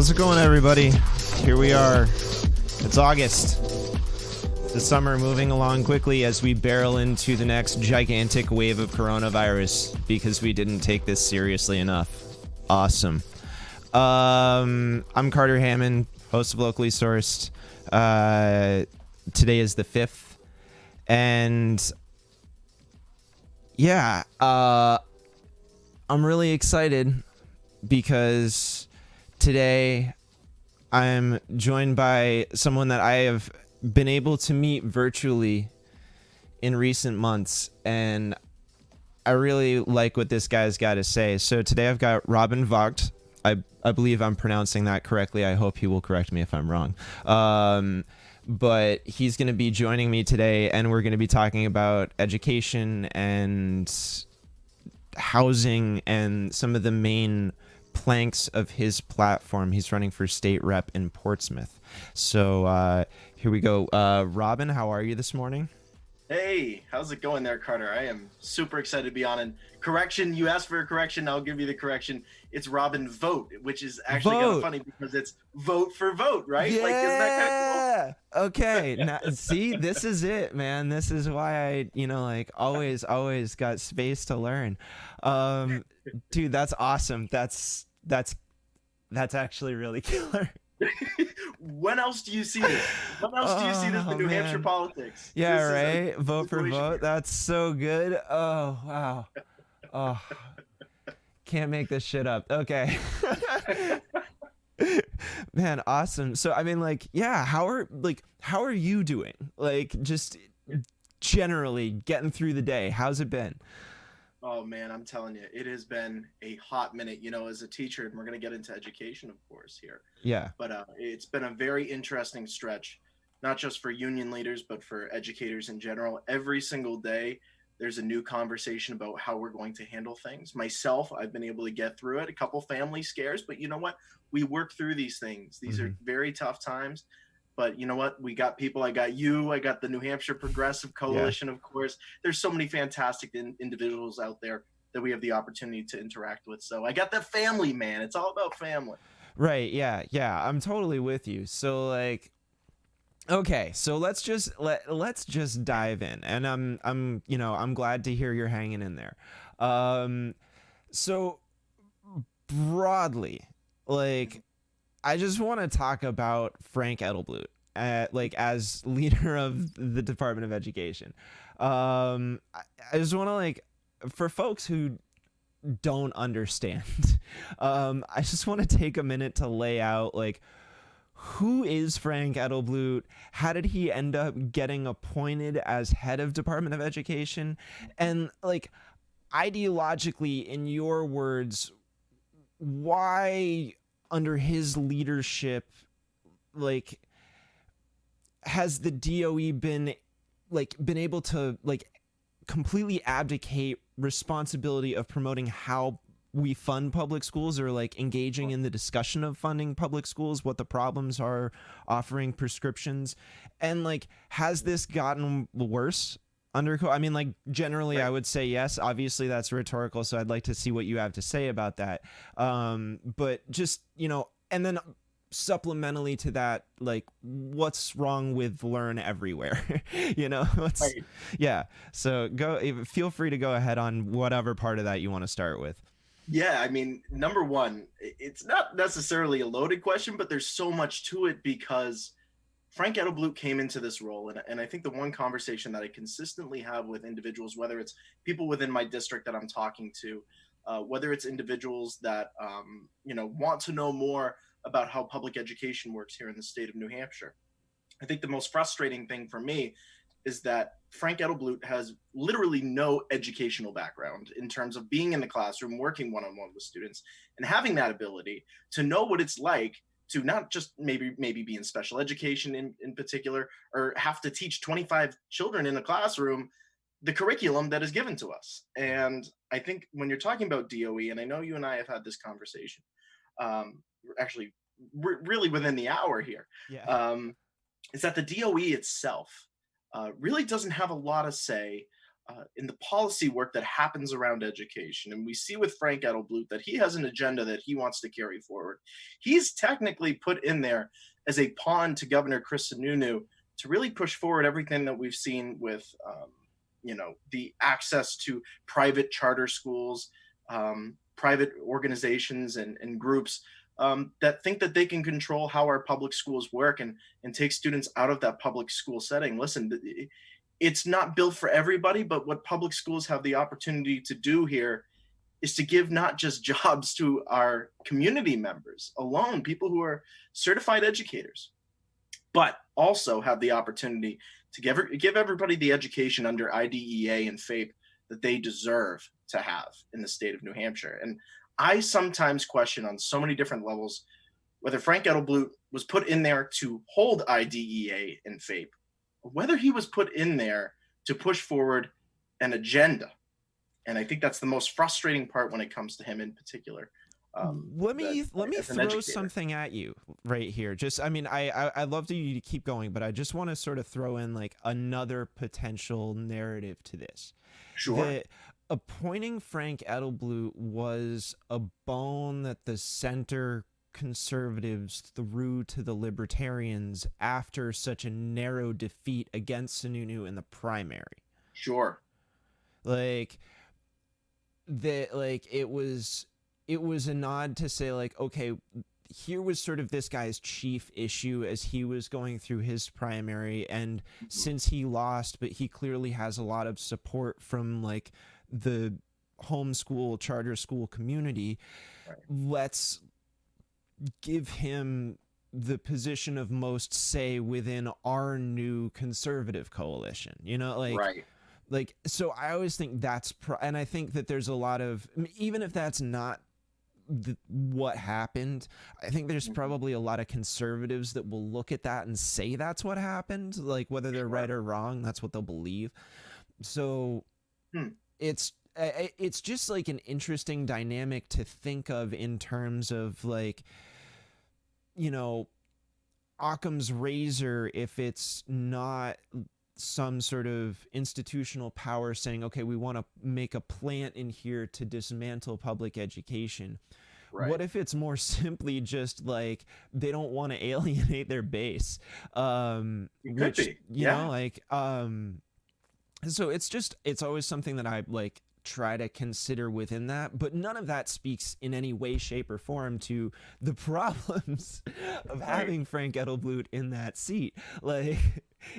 How's it going, everybody? Here we are. It's August. The summer moving along quickly as we barrel into the next gigantic wave of coronavirus because we didn't take this seriously enough. Awesome. I'm Carter Hammond, host of Locally Sourced. Today is the 5th. And yeah, I'm really excited because today I'm joined by someone that I have been able to meet virtually in recent months, and I really like what this guy's got to say. So today I've got Robin Vogt. I believe I'm pronouncing that correctly. I hope he will correct me if I'm wrong. But he's going to be joining me today, and we're going to be talking about education and housing and some of the main planks of his platform. He's running for state rep in Portsmouth. So here we go. Robin, how are you this morning? Hey, how's it going there, Carter? I am super excited to be on. And correction, you asked for a correction. I'll give you the correction. It's Robin Vogt, which is actually kind of funny because it's vote for vote, right? Yeah. Like, isn't that kind of cool? Okay. Now, see, this is it, man. This is why I, always got space to learn. Dude, that's awesome. That's actually really killer. When else do you see this? When else do you see this in New Hampshire politics? Yeah, right. Vote for vote. That's so good. Oh, wow. Oh, can't make this shit up. Okay. Man, awesome. So, I mean, yeah, how are you doing? Just generally getting through the day. How's it been? Oh man, I'm telling you, it has been a hot minute, as a teacher, and we're going to get into education, of course, here. Yeah. But it's been a very interesting stretch, not just for union leaders, but for educators in general. Every single day, there's a new conversation about how we're going to handle things. Myself, I've been able to get through it, a couple family scares, but you know what? We work through these things. These are very tough times. But you know what? We got people. I got you. I got the New Hampshire Progressive Coalition, of course. There's so many fantastic individuals out there that we have the opportunity to interact with. So I got the family, man. It's all about family. Right. Yeah. I'm totally with you. So okay. So let's just dive in. And I'm glad to hear you're hanging in there. So broadly, I just want to talk about Frank Edelblut, as leader of the Department of Education. I just want to, for folks who don't understand, I just want to take a minute to lay out, who is Frank Edelblut? How did he end up getting appointed as head of Department of Education? And, ideologically, in your words, why under his leadership, has the DOE been able to completely abdicate responsibility of promoting how we fund public schools, or engaging in the discussion of funding public schools, what the problems are, offering prescriptions, and has this gotten worse under generally, right. I would say yes. Obviously that's rhetorical, so I'd like to see what you have to say about that. But just, and then supplementally to that, what's wrong with Learn Everywhere? Right. Yeah. So feel free to go ahead on whatever part of that you want to start with. Yeah, I mean, number one, it's not necessarily a loaded question, but there's so much to it because Frank Edelblut came into this role, and I think the one conversation that I consistently have with individuals, whether it's people within my district that I'm talking to, whether it's individuals that want to know more about how public education works here in the state of New Hampshire, I think the most frustrating thing for me is that Frank Edelblut has literally no educational background in terms of being in the classroom, working one-on-one with students, and having that ability to know what it's like to not just maybe be in special education in particular, or have to teach 25 children in a classroom the curriculum that is given to us. And I think when you're talking about DOE, and I know you and I have had this conversation, actually really within the hour here, is that the DOE itself really doesn't have a lot of say in the policy work that happens around education. And we see with Frank Edelblut that he has an agenda that he wants to carry forward. He's technically put in there as a pawn to Governor Chris Sununu to really push forward everything that we've seen with, the access to private charter schools, private organizations and groups that think that they can control how our public schools work and take students out of that public school setting. Listen, it's not built for everybody, but what public schools have the opportunity to do here is to give not just jobs to our community members alone, people who are certified educators, but also have the opportunity to give everybody the education under IDEA and FAPE that they deserve to have in the state of New Hampshire. And I sometimes question on so many different levels whether Frank Edelblut was put in there to hold IDEA and FAPE, or whether he was put in there to push forward an agenda. And I think that's the most frustrating part when it comes to him in particular. Let me throw something at you right here. Just, I mean, I love you to keep going, but I just want to sort of throw in like another potential narrative to this. Sure. That appointing Frank Edelblut was a bone that the center conservatives threw to the libertarians after such a narrow defeat against Sununu in the primary. Sure. Like it was a nod to say like, okay, here was sort of this guy's chief issue as he was going through his primary, and since he lost, but he clearly has a lot of support from like the homeschool charter school community, right. Let's give him the position of most say within our new conservative coalition, right. Like, so I always think that's and I think that there's a lot of, even if that's not what happened, I think there's probably a lot of conservatives that will look at that and say that's what happened, like whether they're right or wrong, that's what they'll believe. So it's just like an interesting dynamic to think of in terms of like, Occam's razor, if it's not some sort of institutional power saying, okay, we want to make a plant in here to dismantle public education. Right. What if it's more simply just like they don't want to alienate their base? Which, so it's always something that I like try to consider within that, but none of that speaks in any way, shape, or form to the problems of having Frank Edelblut in that seat. Like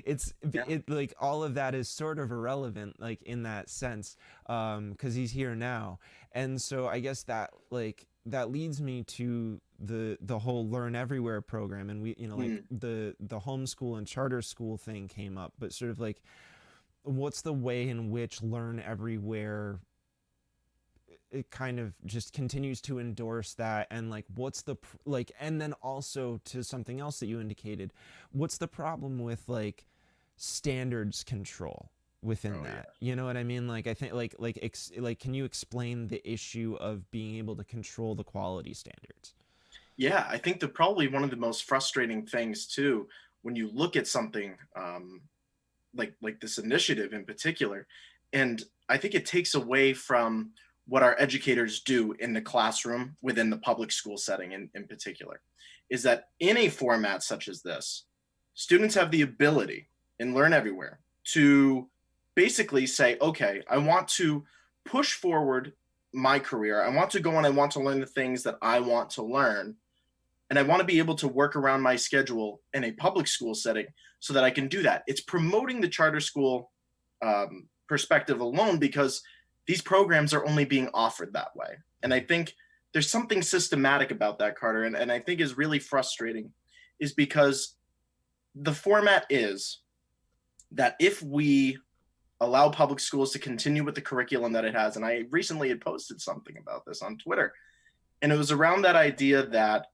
it like all of that is sort of irrelevant, like in that sense, because he's here now. And so I guess that leads me to the whole Learn Everywhere program, and we like the homeschool and charter school thing came up, but sort of like, what's the way in which Learn Everywhere it kind of just continues to endorse that, and like what's the and then also to something else that you indicated, what's the problem with like standards control within that? Yeah. You know what I mean? Like I think like can you explain the issue of being able to control the quality standards? Yeah, I think that probably one of the most frustrating things too, when you look at something like this initiative in particular, and I think it takes away from what our educators do in the classroom within the public school setting in particular, is that in a format such as this, students have the ability in Learn Everywhere to basically say, okay, I want to push forward my career. I want to go and I want to learn the things that I want to learn. And I want to be able to work around my schedule in a public school setting so that I can do that. It's promoting the charter school perspective alone, because these programs are only being offered that way. And I think there's something systematic about that, Carter, and I think is really frustrating, is because the format is that if we allow public schools to continue with the curriculum that it has, and I recently had posted something about this on Twitter, and it was around that idea that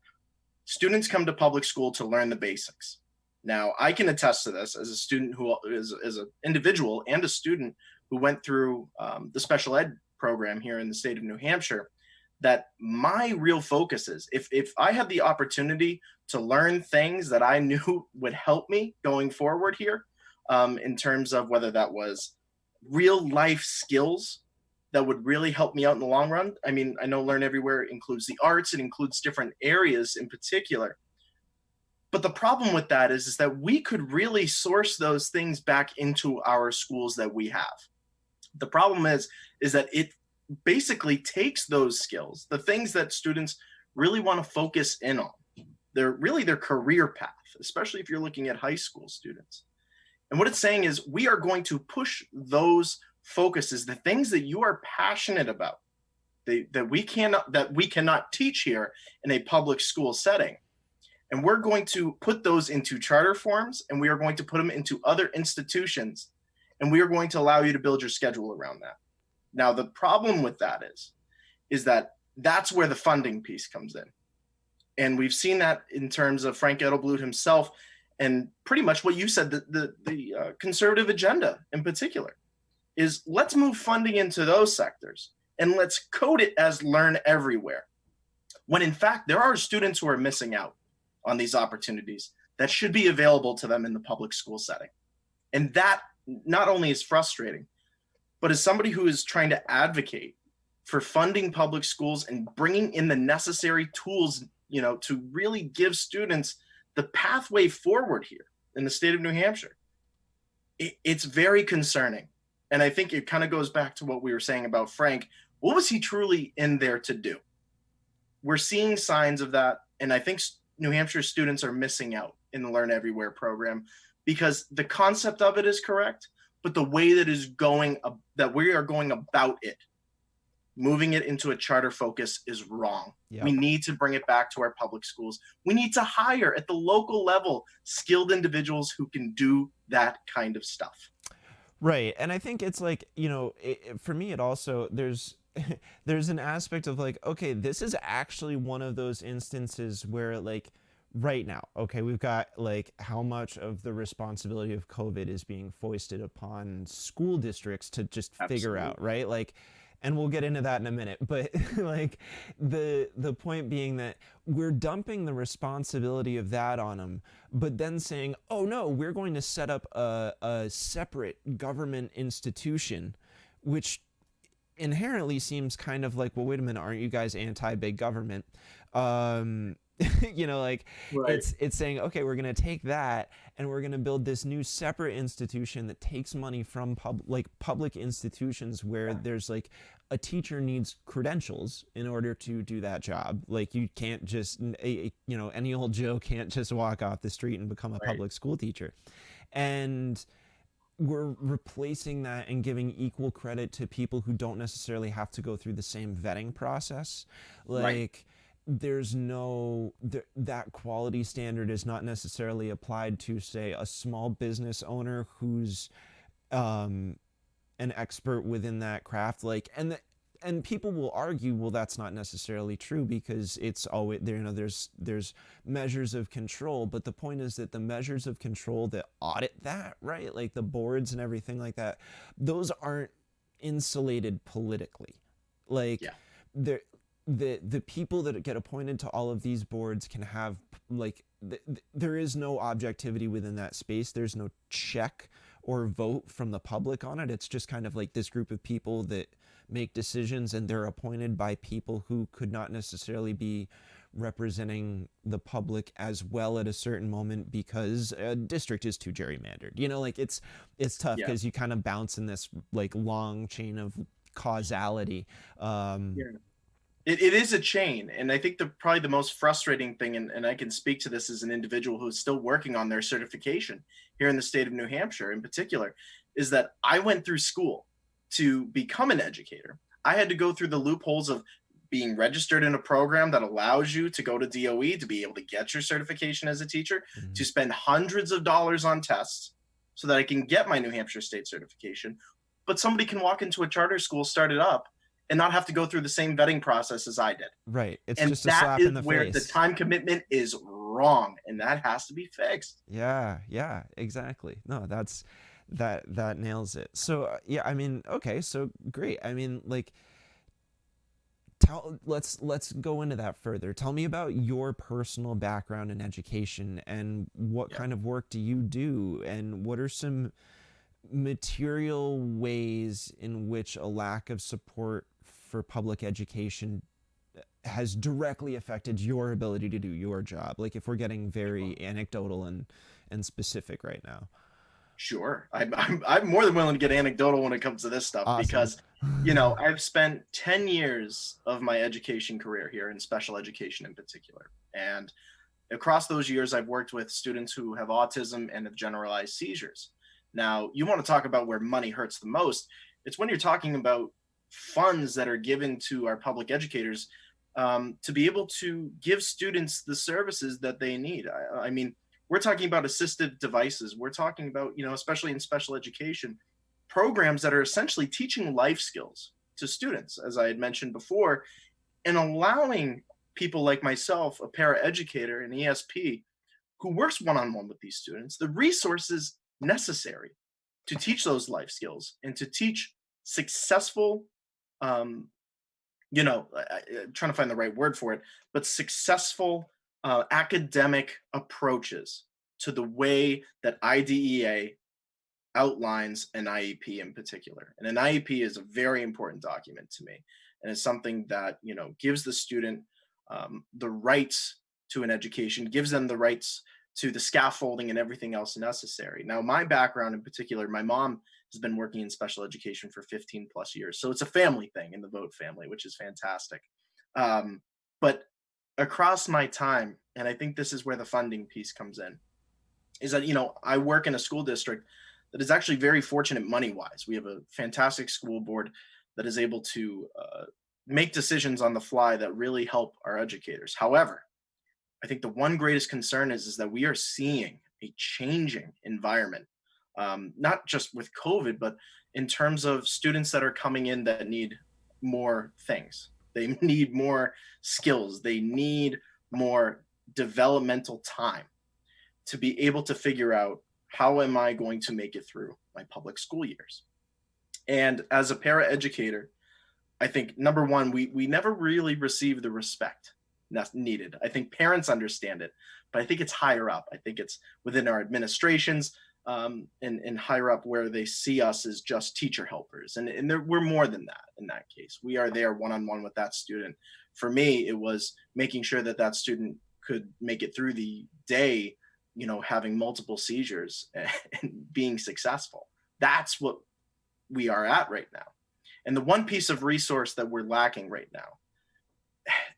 students come to public school to learn the basics. Now, I can attest to this as a student who is an individual and a student who went through the special ed program here in the state of New Hampshire, that my real focus is if I had the opportunity to learn things that I knew would help me going forward here, in terms of whether that was real life skills that would really help me out in the long run. I mean, I know Learn Everywhere includes the arts, it includes different areas in particular. But the problem with that is that we could really source those things back into our schools that we have. The problem is that it basically takes those skills, the things that students really want to focus in on. They're really their career path, especially if you're looking at high school students. And what it's saying is we are going to push those focuses, the things that you are passionate about, that we cannot teach here in a public school setting. And we're going to put those into charter forms, and we are going to put them into other institutions, and we are going to allow you to build your schedule around that. Now, the problem with that is that that's where the funding piece comes in. And we've seen that in terms of Frank Edelblut himself, and pretty much what you said, the conservative agenda in particular, is let's move funding into those sectors and let's code it as Learn Everywhere. When in fact, there are students who are missing out on these opportunities that should be available to them in the public school setting. And that not only is frustrating, but as somebody who is trying to advocate for funding public schools and bringing in the necessary tools, to really give students the pathway forward here in the state of New Hampshire, it's very concerning. And I think it kind of goes back to what we were saying about Frank. What was he truly in there to do? We're seeing signs of that. And I think New Hampshire students are missing out in the Learn Everywhere program because the concept of it is correct, but the way that we are going about it, moving it into a charter focus, is wrong. Yep. We need to bring it back to our public schools. We need to hire at the local level skilled individuals who can do that kind of stuff. Right. And I think it's like, for me, it also, there's an aspect of like, okay, this is actually one of those instances where like right now, okay, we've got like how much of the responsibility of COVID is being foisted upon school districts to just figure out, right? Like, and we'll get into that in a minute, but like the point being that we're dumping the responsibility of that on them, but then saying, oh no, we're going to set up a separate government institution, which inherently seems kind of like, well, wait a minute, aren't you guys anti-big government? Like right. It's saying, okay, we're going to take that and we're going to build this new separate institution that takes money from public institutions where there's like a teacher needs credentials in order to do that job. Like you can't just, any old Joe can't just walk off the street and become a public school teacher. And we're replacing that and giving equal credit to people who don't necessarily have to go through the same vetting process. Like there's that quality standard is not necessarily applied to, say, a small business owner who's an expert within that craft. Like, and people will argue, well, that's not necessarily true because it's always there. There's measures of control, but the point is that the measures of control that audit that, right, like the boards and everything like that, those aren't insulated politically. Like, the people that get appointed to all of these boards can have like there is no objectivity within that space. There's no check or vote from the public on it. It's just kind of like this group of people that make decisions, and they're appointed by people who could not necessarily be representing the public as well at a certain moment because a district is too gerrymandered. Like it's tough because you kind of bounce in this like long chain of causality. It is a chain, and I think probably the most frustrating thing, and I can speak to this as an individual who is still working on their certification here in the state of New Hampshire in particular, is that I went through school to become an educator. I had to go through the loopholes of being registered in a program that allows you to go to DOE to be able to get your certification as a teacher, to spend hundreds of dollars on tests so that I can get my New Hampshire state certification. But somebody can walk into a charter school, start it up, and not have to go through the same vetting process as I did. Right. It's just a slap in the face. And that is where the time commitment is wrong, and that has to be fixed. Yeah, exactly. No, that nails it. So I mean, okay, so great. I mean, like, let's go into that further. Tell me about your personal background in education and what kind of work do you do, and what are some material ways in which a lack of support for public education has directly affected your ability to do your job? Like if we're getting very anecdotal and specific right now. Sure. I'm more than willing to get anecdotal when it comes to this stuff Awesome. because, I've spent 10 years of my education career here in special education in particular. And across those years, I've worked with students who have autism and have generalized seizures. Now, you want to talk about where money hurts the most. It's when you're talking about funds that are given to our public educators to be able to give students the services that they need. I mean, we're talking about assistive devices. We're talking about, especially in special education, programs that are essentially teaching life skills to students, as I had mentioned before, and allowing people like myself, a paraeducator, an ESP, who works one-on-one with these students, the resources necessary to teach those life skills and to teach successful, um, trying to find the right word for it, but successful academic approaches to the way that IDEA outlines an IEP in particular. And an IEP is a very important document to me. And it's something that, gives the student the rights to an education, gives them the rights to the scaffolding and everything else necessary. Now, my background in particular, my mom has been working in special education for 15 plus years. So it's a family thing in the Vogt family, which is fantastic. But across my time, and I think this is where the funding piece comes in, is that, I work in a school district that is actually very fortunate money wise. We have a fantastic school board that is able to make decisions on the fly that really help our educators. However, I think the one greatest concern is that we are seeing a changing environment, not just with COVID, but in terms of students that are coming in that need more things. They need more skills. They need more developmental time to be able to figure out, how am I going to make it through my public school years? And as a paraeducator, I think number one, we never really receive the respect needed. I think parents understand it, but I think it's higher up. I think it's within our administrations and higher up where they see us as just teacher helpers. And we're more than that in that case. We are there one-on-one with that student. For me, it was making sure that that student could make it through the day, having multiple seizures and being successful. That's what we are at right now. And the one piece of resource that we're lacking right now,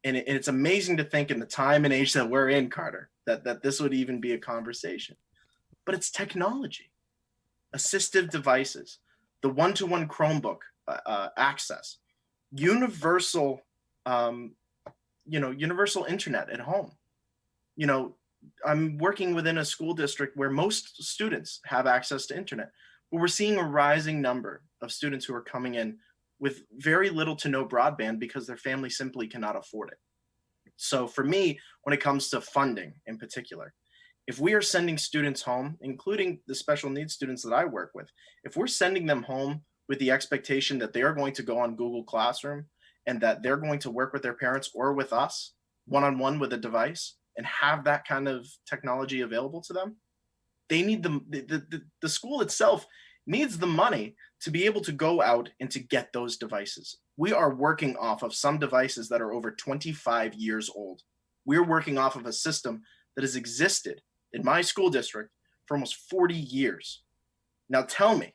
and it's amazing to think in the time and age that we're in, Carter, that this would even be a conversation, but it's technology, assistive devices, the one-to-one Chromebook access, universal, universal internet at home. I'm working within a school district where most students have access to internet, but we're seeing a rising number of students who are coming in with very little to no broadband because their family simply cannot afford it. So for me, when it comes to funding in particular, if we are sending students home, including the special needs students that I work with, if we're sending them home with the expectation that they are going to go on Google Classroom and that they're going to work with their parents or with us one-on-one with a device and have that kind of technology available to them, they need the school itself needs the money to be able to go out and to get those devices. We are working off of some devices that are over 25 years old. We're working off of a system that has existed in my school district for almost 40 years. Now tell me,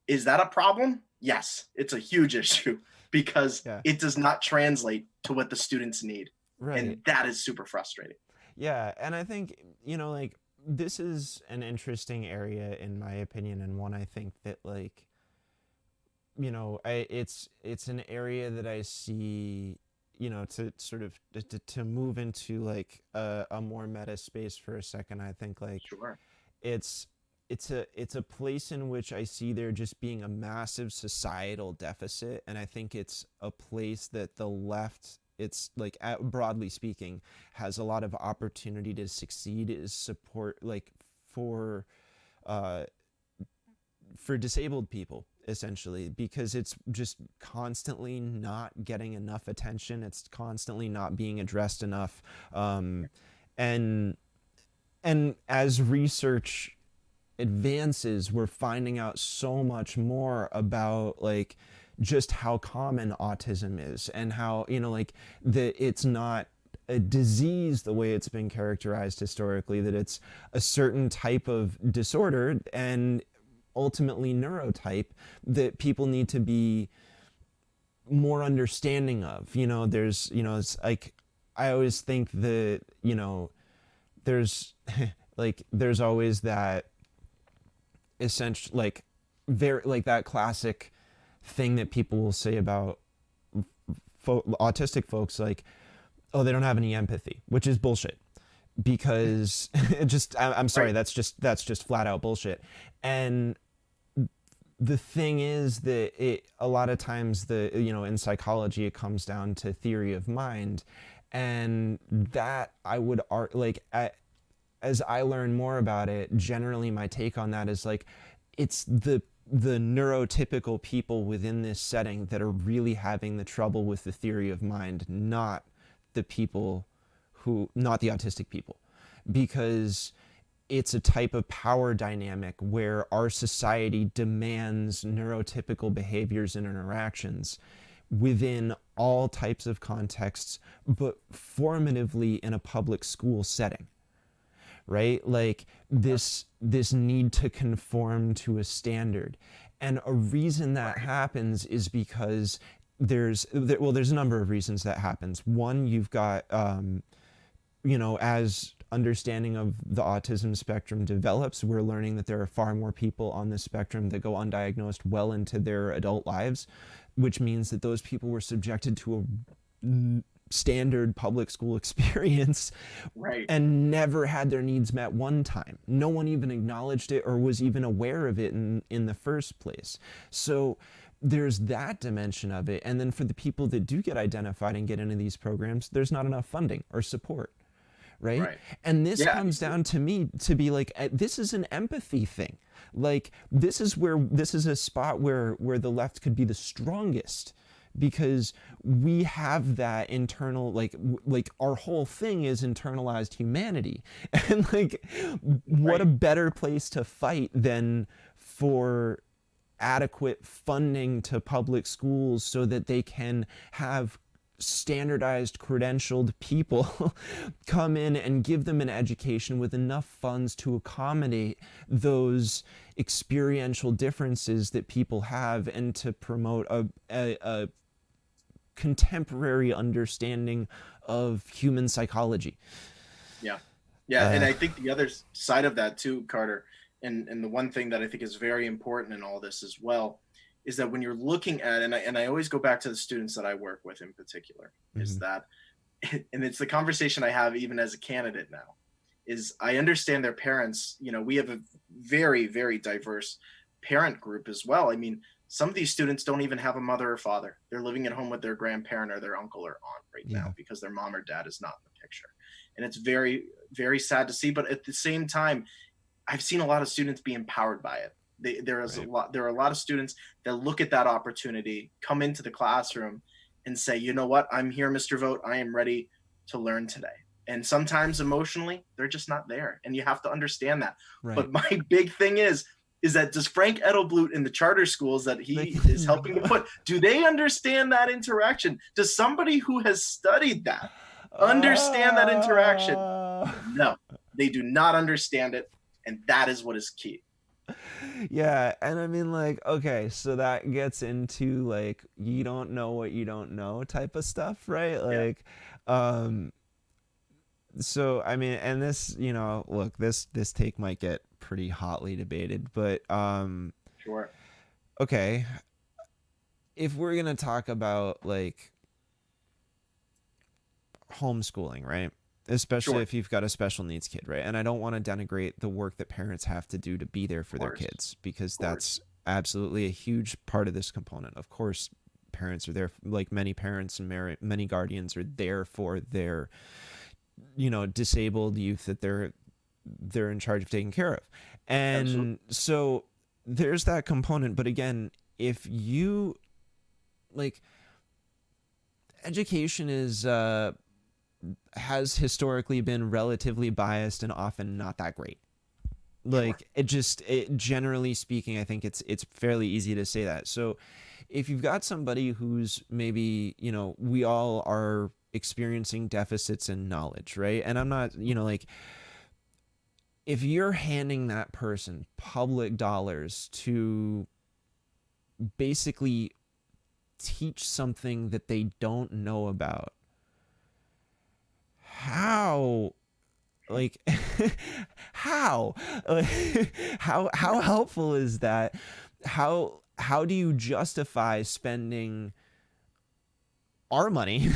is that a problem? Yes, it's a huge issue because it does not translate to what the students need. Right. And that is super frustrating. Yeah, and I think, this is an interesting area in my opinion, and one I think that it's an area that I see, to sort of to move into a more meta space for a second. I think Sure. it's a place in which I see there just being a massive societal deficit, and I think it's a place that the left, it's broadly speaking, has a lot of opportunity to succeed, is support for disabled people, essentially, because it's just constantly not getting enough attention. It's constantly not being addressed enough. And as research advances, we're finding out so much more about like just how common autism is, and how, you know, like that it's not a disease the way it's been characterized historically, that it's a certain type of disorder and ultimately neurotype that people need to be more understanding of. You know, there's, you know, it's like, I always think that, you know, there's like, there's always that essential, like, very, like that classic thing that people will say about autistic folks, like, oh, they don't have any empathy, which is bullshit. Because it just, I'm sorry, Right. that's just flat out bullshit. And the thing is that it, a lot of times, the, you know, in psychology it comes down to theory of mind, and that I would like, as I learn more about it, generally my take on that is like, it's the neurotypical people within this setting that are really having the trouble with the theory of mind, not the people who, not the autistic people, because it's a type of power dynamic where our society demands neurotypical behaviors and interactions within all types of contexts, but formatively in a public school setting, right? Like this need to conform to a standard. And a reason that happens is because there's a number of reasons that happens. One, you've got, you know, as understanding of the autism spectrum develops, we're learning that there are far more people on this spectrum that go undiagnosed well into their adult lives, which means that those people were subjected to a standard public school experience, Right. and never had their needs met one time. No one even acknowledged it or was even aware of it in the first place. So there's that dimension of it. And then for the people that do get identified and get into these programs, there's not enough funding or support. Right? And this comes down to me to be like, this is an empathy thing. Like, this is a spot where the left could be the strongest, because we have that internal, like our whole thing is internalized humanity. And like, what a better place to fight than for adequate funding to public schools so that they can have standardized credentialed people come in and give them an education with enough funds to accommodate those experiential differences that people have, and to promote a contemporary understanding of human psychology. Yeah, and I think the other side of that too, Carter, and the one thing that I think is very important in all this as well, is that when you're looking at, and I always go back to the students that I work with in particular, is that, and it's the conversation I have even as a candidate now, is I understand their parents. You know, we have a very, very diverse parent group as well. I mean, some of these students don't even have a mother or father. They're living at home with their grandparent or their uncle or aunt right now, because their mom or dad is not in the picture. And it's very, very sad to see. But at the same time, I've seen a lot of students be empowered by it. There are a lot of students that look at that opportunity, come into the classroom and say, you know what, I'm here, Mr. Vogt. I am ready to learn today. And sometimes emotionally, they're just not there. And you have to understand that. Right. But my big thing is that does Frank Edelblut in the charter schools that he is helping to put, do they understand that interaction? Does somebody who has studied that understand that interaction? No, they do not understand it. And that is what is key. Yeah, and I mean, like, okay, so that gets into like, you don't know what you don't know type of stuff, right? Like, so I mean, and this, you know, look, this take might get pretty hotly debated, but sure. Okay, if we're gonna talk about like homeschooling, right? Especially if you've got a special needs kid, right? And I don't want to denigrate the work that parents have to do to be there for their kids, because that's absolutely a huge part of this component. Of course, parents are there, like many parents and many guardians are there for their, you know, disabled youth that they're in charge of taking care of. And so there's that component. But again, if you like, education is has historically been relatively biased and often not that great, Sure. Like it generally speaking, I think it's fairly easy to say that. So if you've got somebody who's maybe, we all are experiencing deficits in knowledge, right? And I'm not, like, if you're handing that person public dollars to basically teach something that they don't know about, how, like, how how helpful is that? How do you justify spending our money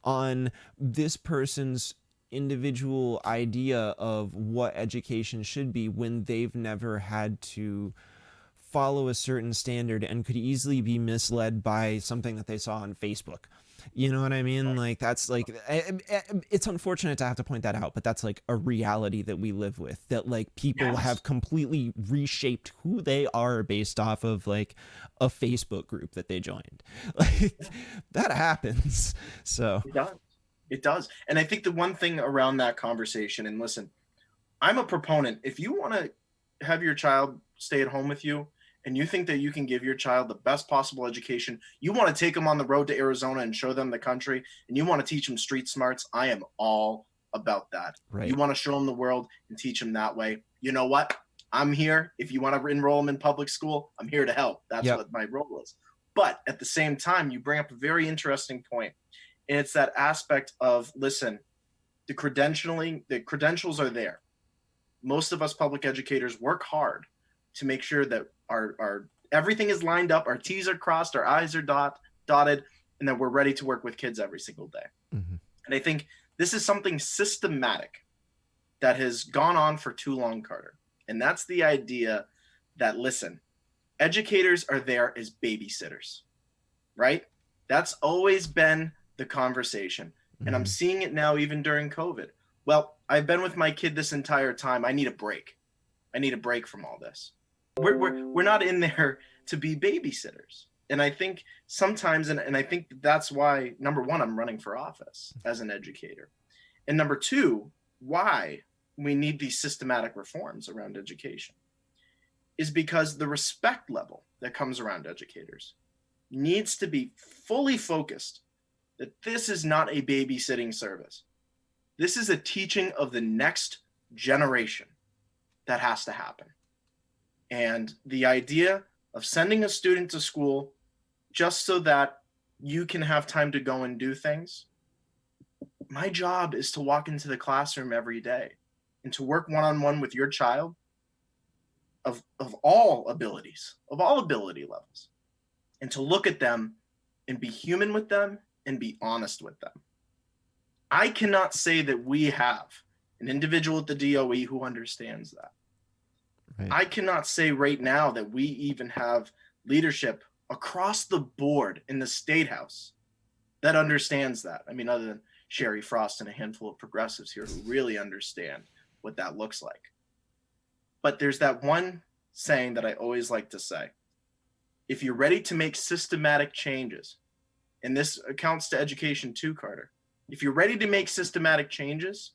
on this person's individual idea of what education should be when they've never had to follow a certain standard and could easily be misled by something that they saw on Facebook? You know what I mean? Like, that's like, it's unfortunate to have to point that out, but that's like a reality that we live with, that like people Yes. have completely reshaped who they are based off of like a Facebook group that they joined. Like, that happens. So, It does. It does. And I think the one thing around that conversation, and listen, I'm a proponent. If you want to have your child stay at home with you and you think that you can give your child the best possible education, you want to take them on the road to Arizona and show them the country, and you want to teach them street smarts, I am all about that. right. You want to show them the world and teach them that way. You know what? I'm here. If you want to enroll them in public school, I'm here to help. That's Yep. what my role is. But at the same time, you bring up a very interesting point. And it's that aspect of, listen, the credentials are there. Most of us public educators work hard to make sure that our everything is lined up, our T's are crossed, our I's are dotted, and that we're ready to work with kids every single day. Mm-hmm. And I think this is something systematic that has gone on for too long, Carter. And that's the idea that, listen, educators are there as babysitters, right? That's always been the conversation. And I'm seeing it now even during COVID. Well, I've been with my kid this entire time. I need a break. I need a break from all this. We're not in there to be babysitters. And I think sometimes, and I think that's why, number one, I'm running for office as an educator. And number two, why we need these systematic reforms around education is because the respect level that comes around educators needs to be fully focused that this is not a babysitting service. This is a teaching of the next generation that has to happen. And the idea of sending a student to school just so that you can have time to go and do things, my job is to walk into the classroom every day and to work one-on-one with your child of all abilities, of all ability levels, and to look at them and be human with them and be honest with them. I cannot say that we have an individual at the DOE who understands that. Right. I cannot say right now that we even have leadership across the board in the State House that understands that. I mean, other than Sherry Frost and a handful of progressives here who really understand what that looks like. But there's that one saying that I always like to say. If you're ready to make systematic changes, and this accounts to education too, Carter, if you're ready to make systematic changes,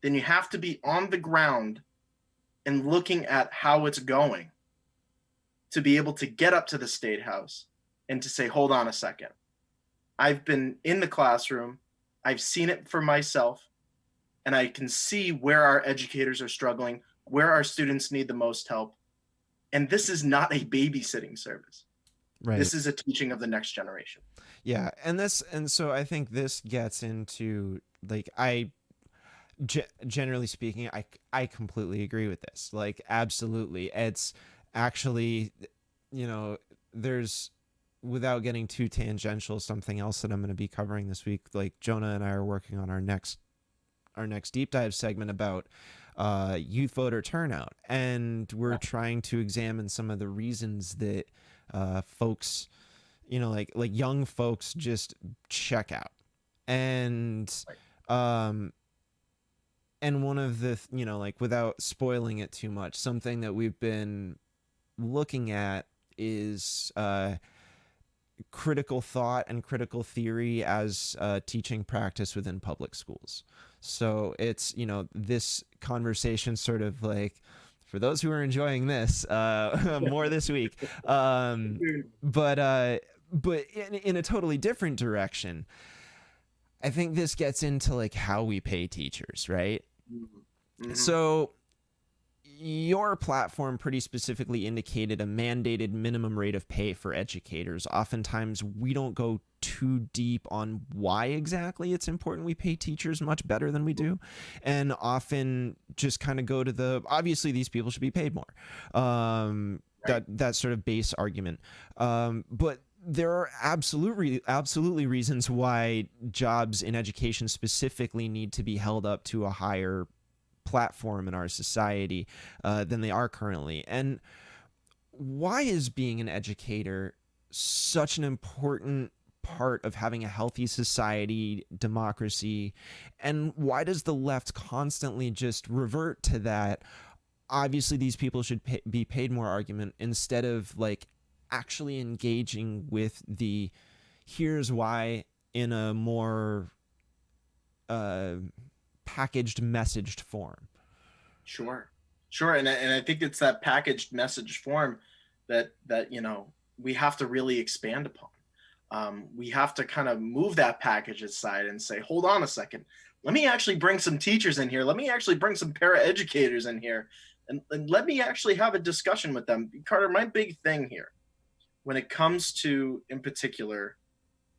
then you have to be on the ground and looking at how it's going to be able to get up to the State House and to say, hold on a second. I've been in the classroom. I've seen it for myself, and I can see where our educators are struggling, where our students need the most help. And this is not a babysitting service. Right. This is a teaching of the next generation. Yeah, and so I think this gets into, like, generally speaking, I completely agree with this. Like, absolutely. It's actually, there's, without getting too tangential, something else that I'm going to be covering this week. Like, Jonah and I are working on our next deep dive segment about youth voter turnout, and we're trying to examine some of the reasons that folks, like young folks just check out. And and one of the, like, without spoiling it too much, something that we've been looking at is critical thought and critical theory as teaching practice within public schools. So it's, this conversation sort of like for those who are enjoying this, more this week. But in a totally different direction, I think this gets into like how we pay teachers, right? Mm-hmm. So your platform pretty specifically indicated a mandated minimum rate of pay for educators. Oftentimes we don't go too deep on why exactly it's important we pay teachers much better than we do, and often just kind of go to the obviously these people should be paid more, that sort of base argument, but there are absolutely reasons why jobs in education specifically need to be held up to a higher platform in our society than they are currently. And why is being an educator such an important part of having a healthy society, democracy, and why does the left constantly just revert to that obviously these people should be paid more argument instead of like actually engaging with the here's why in a more packaged, messaged form? Sure. And I think it's that packaged message form that we have to really expand upon. We have to kind of move that package aside and say, hold on a second, let me actually bring some teachers in here. Let me actually bring some paraeducators in here and let me actually have a discussion with them. Carter, my big thing here when it comes to, in particular,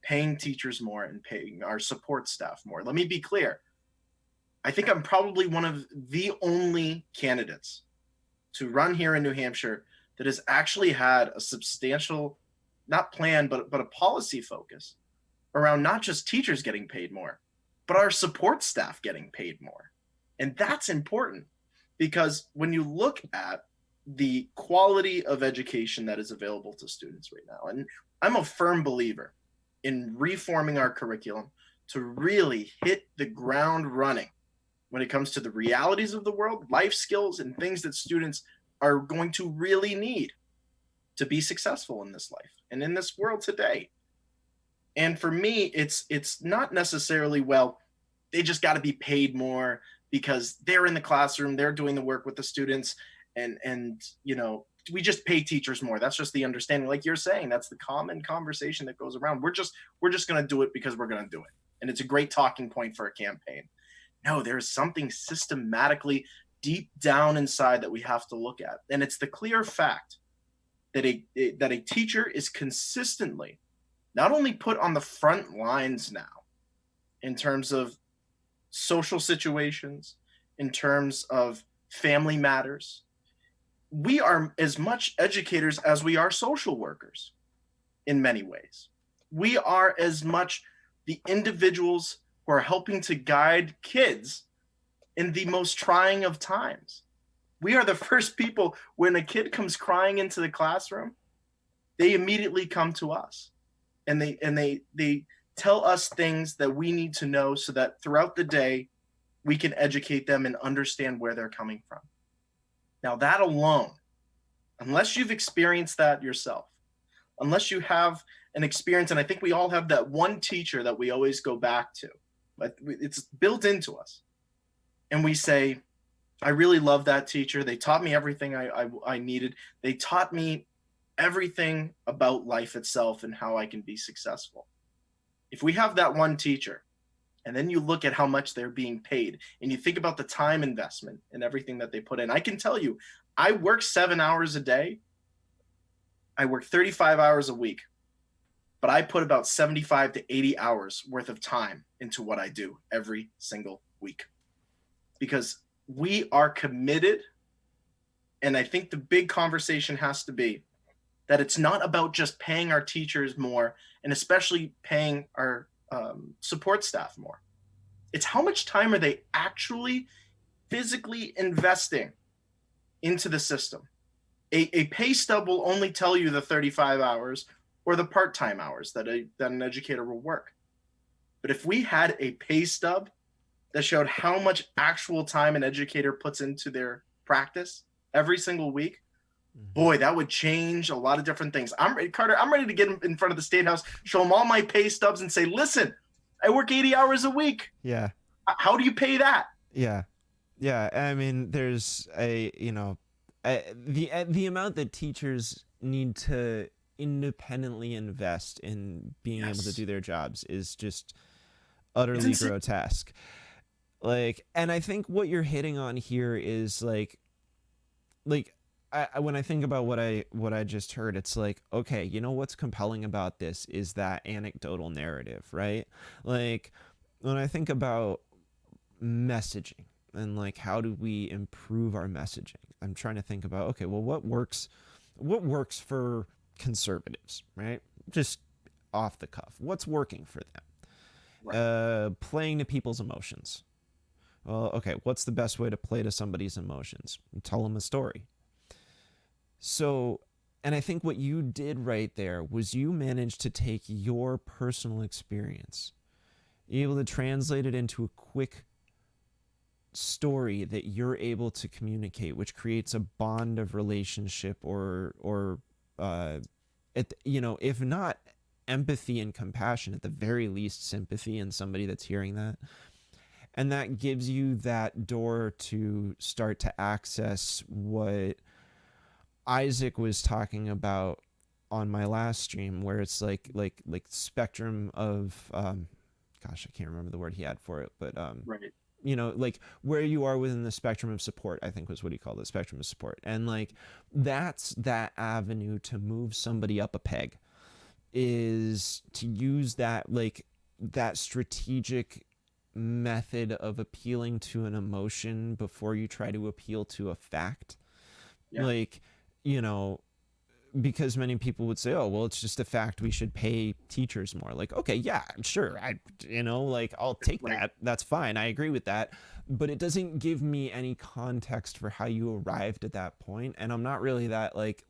paying teachers more and paying our support staff more, let me be clear. I think I'm probably one of the only candidates to run here in New Hampshire that has actually had a substantial, not plan, but a policy focus around not just teachers getting paid more, but our support staff getting paid more. And that's important because when you look at the quality of education that is available to students right now, and I'm a firm believer in reforming our curriculum to really hit the ground running when it comes to the realities of the world, life skills, and things that students are going to really need to be successful in this life and in this world today. And for me, it's not necessarily, well, they just got to be paid more because they're in the classroom, they're doing the work with the students, and we just pay teachers more. That's just the understanding. Like you're saying, that's the common conversation that goes around. We're just going to do it because we're going to do it. And it's a great talking point for a campaign. No, there's something systematically deep down inside that we have to look at. And it's the clear fact that a teacher is consistently not only put on the front lines now in terms of social situations, in terms of family matters. We are as much educators as we are social workers in many ways. We are as much the individuals who are helping to guide kids in the most trying of times. We are the first people when a kid comes crying into the classroom, they immediately come to us and they tell us things that we need to know so that throughout the day we can educate them and understand where they're coming from. Now that alone, unless you've experienced that yourself, unless you have an experience, and I think we all have that one teacher that we always go back to, but it's built into us. And we say, I really love that teacher. They taught me everything I needed. They taught me everything about life itself and how I can be successful. If we have that one teacher, and then you look at how much they're being paid, and you think about the time investment and everything that they put in, I can tell you, I work 7 hours a day. I work 35 hours a week, but I put about 75 to 80 hours worth of time into what I do every single week because we are committed. And I think the big conversation has to be that it's not about just paying our teachers more and especially paying our support staff more. It's how much time are they actually physically investing into the system. A pay stub will only tell you the 35 hours or the part-time hours that an educator will work. But if we had a pay stub that showed how much actual time an educator puts into their practice every single week, boy, that would change a lot of different things. Carter, I'm ready to get in front of the State House, show them all my pay stubs and say, listen, I work 80 hours a week. Yeah. How do you pay that? Yeah. Yeah. I mean, there's The amount that teachers need to independently invest in being able to Yes. do their jobs is just It's utterly insane. grotesque. Like, and I think what you're hitting on here is like when I think about what I just heard, it's like, okay, you know what's compelling about this is that anecdotal narrative, right? Like when I think about messaging and like how do we improve our messaging, I'm trying to think about, okay, well, what works for conservatives, right? Just off the cuff, what's working for them? Right. Playing to people's emotions. Well, okay, what's the best way to play to somebody's emotions? Tell them a story. So, and I think what you did right there was you managed to take your personal experience, you're able to translate it into a quick story that you're able to communicate, which creates a bond of relationship or if not empathy and compassion, at the very least sympathy in somebody that's hearing that. And that gives you that door to start to access what Isaac was talking about on my last stream, where it's like spectrum of gosh, I can't remember the word he had for it, but Right. like where you are within the spectrum of support, I think was what he called it, spectrum of support. And like that's that avenue to move somebody up a peg, is to use that strategic method of appealing to an emotion before you try to appeal to a fact. Yeah. Like, you know, because many people would say, oh, well, it's just a fact we should pay teachers more. Like, okay, yeah, sure. I'll take Right. that. That's fine. I agree with that. But it doesn't give me any context for how you arrived at that point. And I'm not really that like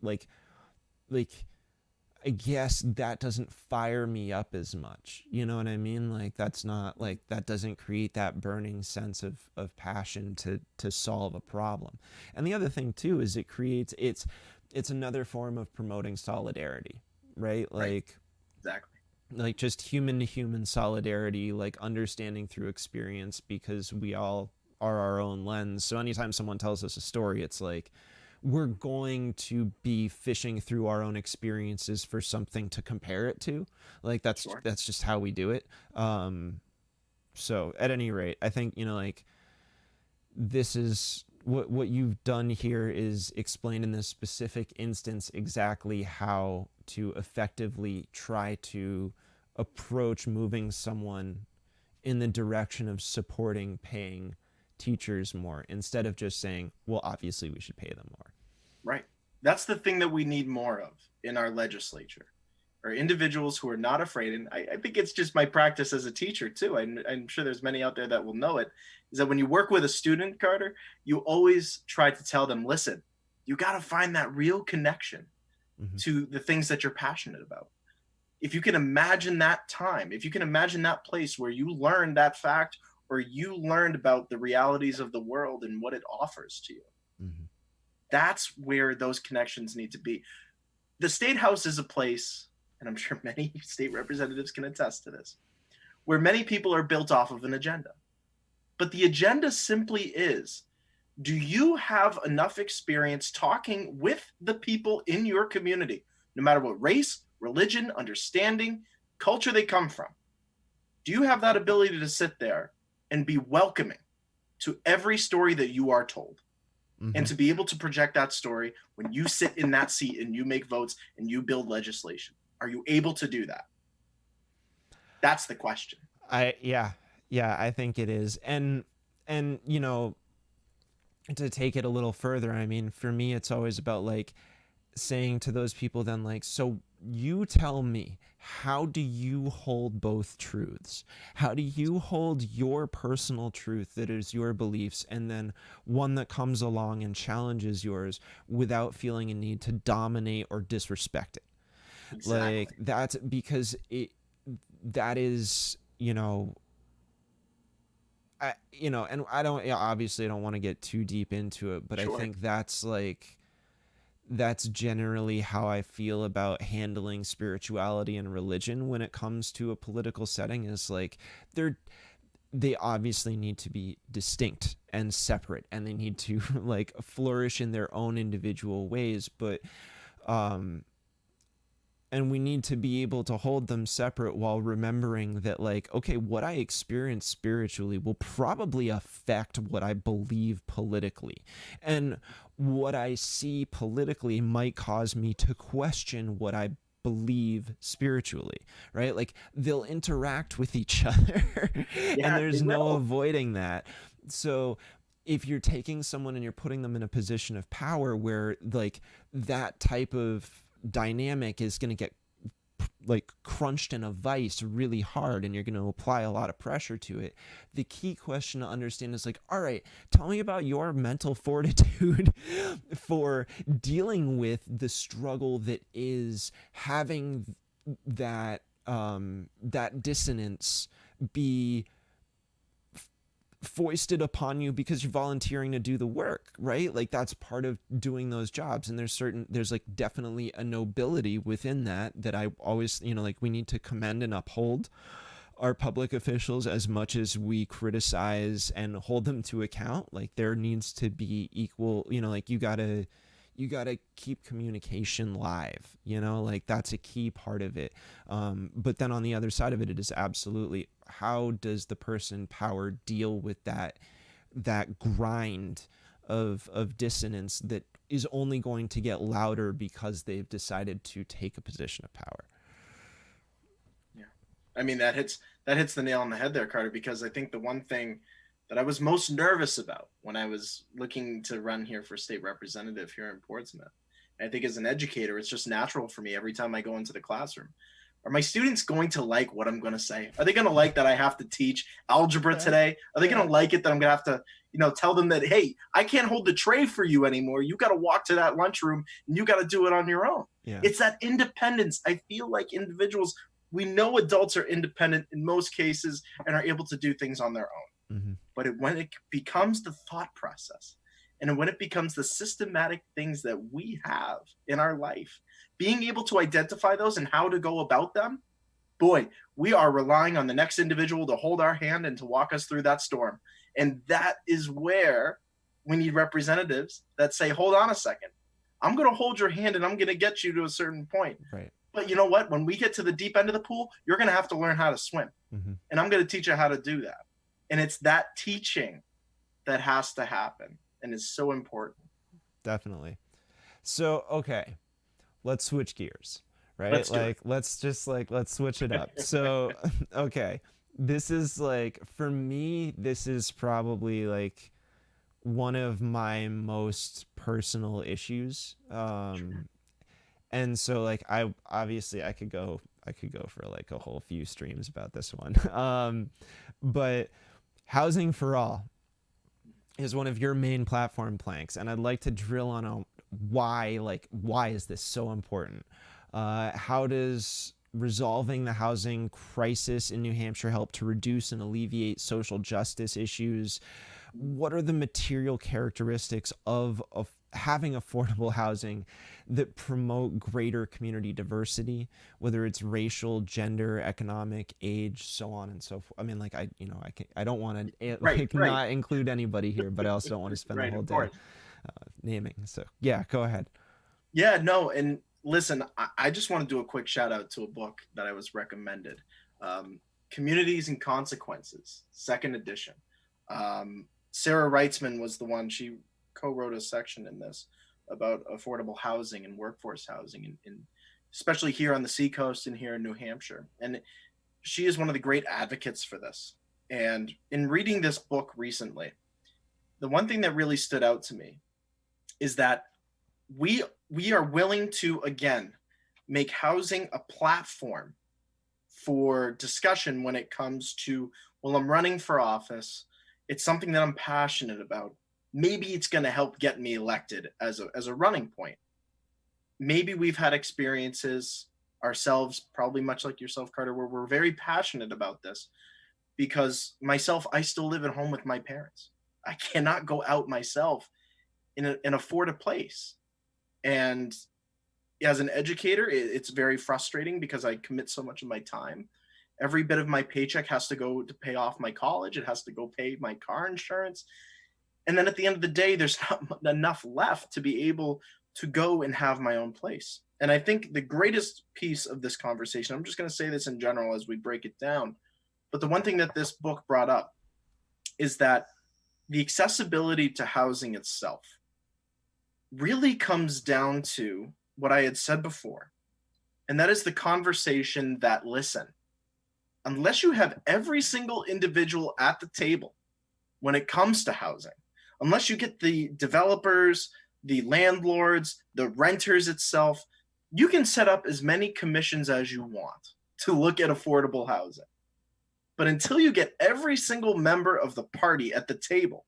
I guess that doesn't fire me up as much. You know what I mean? Like that's not like that doesn't create that burning sense of passion to solve a problem. And the other thing too is it's another form of promoting solidarity, right? Right. Exactly. Like just human to human solidarity, like understanding through experience, because we all are our own lens. So anytime someone tells us a story, it's like we're going to be fishing through our own experiences for something to compare it to. Like Sure. that's just how we do it. So at any rate, I think like this is what you've done here is explain in this specific instance exactly how to effectively try to approach moving someone in the direction of supporting paying teachers more, instead of just saying, well, obviously we should pay them more. Right. That's the thing that we need more of in our legislature, are individuals who are not afraid. And I think it's just my practice as a teacher too. I'm sure there's many out there that will know it. Is that when you work with a student, Carter, you always try to tell them, listen, you got to find that real connection Mm-hmm. to the things that you're passionate about. If you can imagine that time, if you can imagine that place where you learned that fact, or you learned about the realities of the world and what it offers to you, Mm-hmm. that's where those connections need to be. The state house is a place, and I'm sure many state representatives can attest to this, where many people are built off of an agenda. But the agenda simply is, do you have enough experience talking with the people in your community, no matter what race, religion, understanding, culture they come from? Do you have that ability to sit there and be welcoming to every story that you are told? Mm-hmm. And to be able to project that story when you sit in that seat and you make votes and you build legislation? Are you able to do that? That's the question. Yeah, I think it is. And to take it a little further, I mean, for me it's always about like saying to those people then, like, so you tell me, how do you hold both truths? How do you hold your personal truth that is your beliefs, and then one that comes along and challenges yours without feeling a need to dominate or disrespect it? Exactly. Like that's because that is, and I don't, obviously I don't want to get too deep into it, but Sure. I think that's generally how I feel about handling spirituality and religion when it comes to a political setting, is like they obviously need to be distinct and separate, and they need to like flourish in their own individual ways. But and we need to be able to hold them separate while remembering that, like, okay, what I experience spiritually will probably affect what I believe politically. And what I see politically might cause me to question what I believe spiritually, right? Like, they'll interact with each other and there's no avoiding that. So if you're taking someone and you're putting them in a position of power where like that type of dynamic is going to get like crunched in a vice really hard, and you're going to apply a lot of pressure to it, the key question to understand is like, all right, tell me about your mental fortitude for dealing with the struggle that is having that that dissonance be foisted upon you because you're volunteering to do the work, right? Like, that's part of doing those jobs. And there's like definitely a nobility within that I always, you know, like, we need to commend and uphold our public officials as much as we criticize and hold them to account. Like, there needs to be equal, you know, like, you gotta keep communication live, you know, like, that's a key part of it. But then on the other side of it, it is absolutely, how does the person in power deal with that grind of dissonance that is only going to get louder because they've decided to take a position of power? Yeah. I mean, that hits the nail on the head there, Carter, because I think the one thing that I was most nervous about when I was looking to run here for state representative here in Portsmouth, and I think as an educator, it's just natural for me every time I go into the classroom. Are my students going to like what I'm going to say? Are they going to like that I have to teach algebra today? Are they going to like it that I'm going to have to, you know, tell them that, hey, I can't hold the tray for you anymore. You got to walk to that lunchroom and you got to do it on your own. Yeah. It's that independence. I feel like individuals, we know adults are independent in most cases and are able to do things on their own. Mm-hmm. But when it becomes the thought process, and when it becomes the systematic things that we have in our life, being able to identify those and how to go about them, boy, we are relying on the next individual to hold our hand and to walk us through that storm. And that is where we need representatives that say, hold on a second, I'm going to hold your hand and I'm going to get you to a certain point. Right. But you know what? When we get to the deep end of the pool, you're going to have to learn how to swim. Mm-hmm. And I'm going to teach you how to do that. And it's that teaching that has to happen and is so important. Definitely. So, okay, let's switch gears, right? Let's switch it up. So, okay, this is like, for me, this is probably like one of my most personal issues. And so like, I could go for like a whole few streams about this one. But housing for all is one of your main platform planks, and I'd like to drill on why is this so important? How does resolving the housing crisis in New Hampshire help to reduce and alleviate social justice issues? What are the material characteristics of having affordable housing that promote greater community diversity, whether it's racial, gender, economic, age, so on and so forth? I mean, like, I don't want to not include anybody here, but I also don't want to spend the whole day naming. So yeah, go ahead. Yeah, no. And listen, I just want to do a quick shout out to a book that I was recommended. Communities and Consequences, 2nd edition. Sarah Reitzman was the one, she co-wrote a section in this about affordable housing and workforce housing, and especially here on the Seacoast and here in New Hampshire. And she is one of the great advocates for this. And in reading this book recently, the one thing that really stood out to me is that we are willing to, again, make housing a platform for discussion when it comes to, well, I'm running for office. It's something that I'm passionate about. Maybe it's going to help get me elected as a running point. Maybe we've had experiences ourselves, probably much like yourself, Carter, where we're very passionate about this, because myself, I still live at home with my parents. I cannot go out myself and afford a place. And as an educator, it's very frustrating because I commit so much of my time. Every bit of my paycheck has to go to pay off my college. It has to go pay my car insurance. And then at the end of the day, there's not enough left to be able to go and have my own place. And I think the greatest piece of this conversation, I'm just going to say this in general as we break it down, but the one thing that this book brought up is that the accessibility to housing itself really comes down to what I had said before, and that is the conversation that, listen, unless you have every single individual at the table when it comes to housing, unless you get the developers, the landlords, the renters itself, you can set up as many commissions as you want to look at affordable housing. But until you get every single member of the party at the table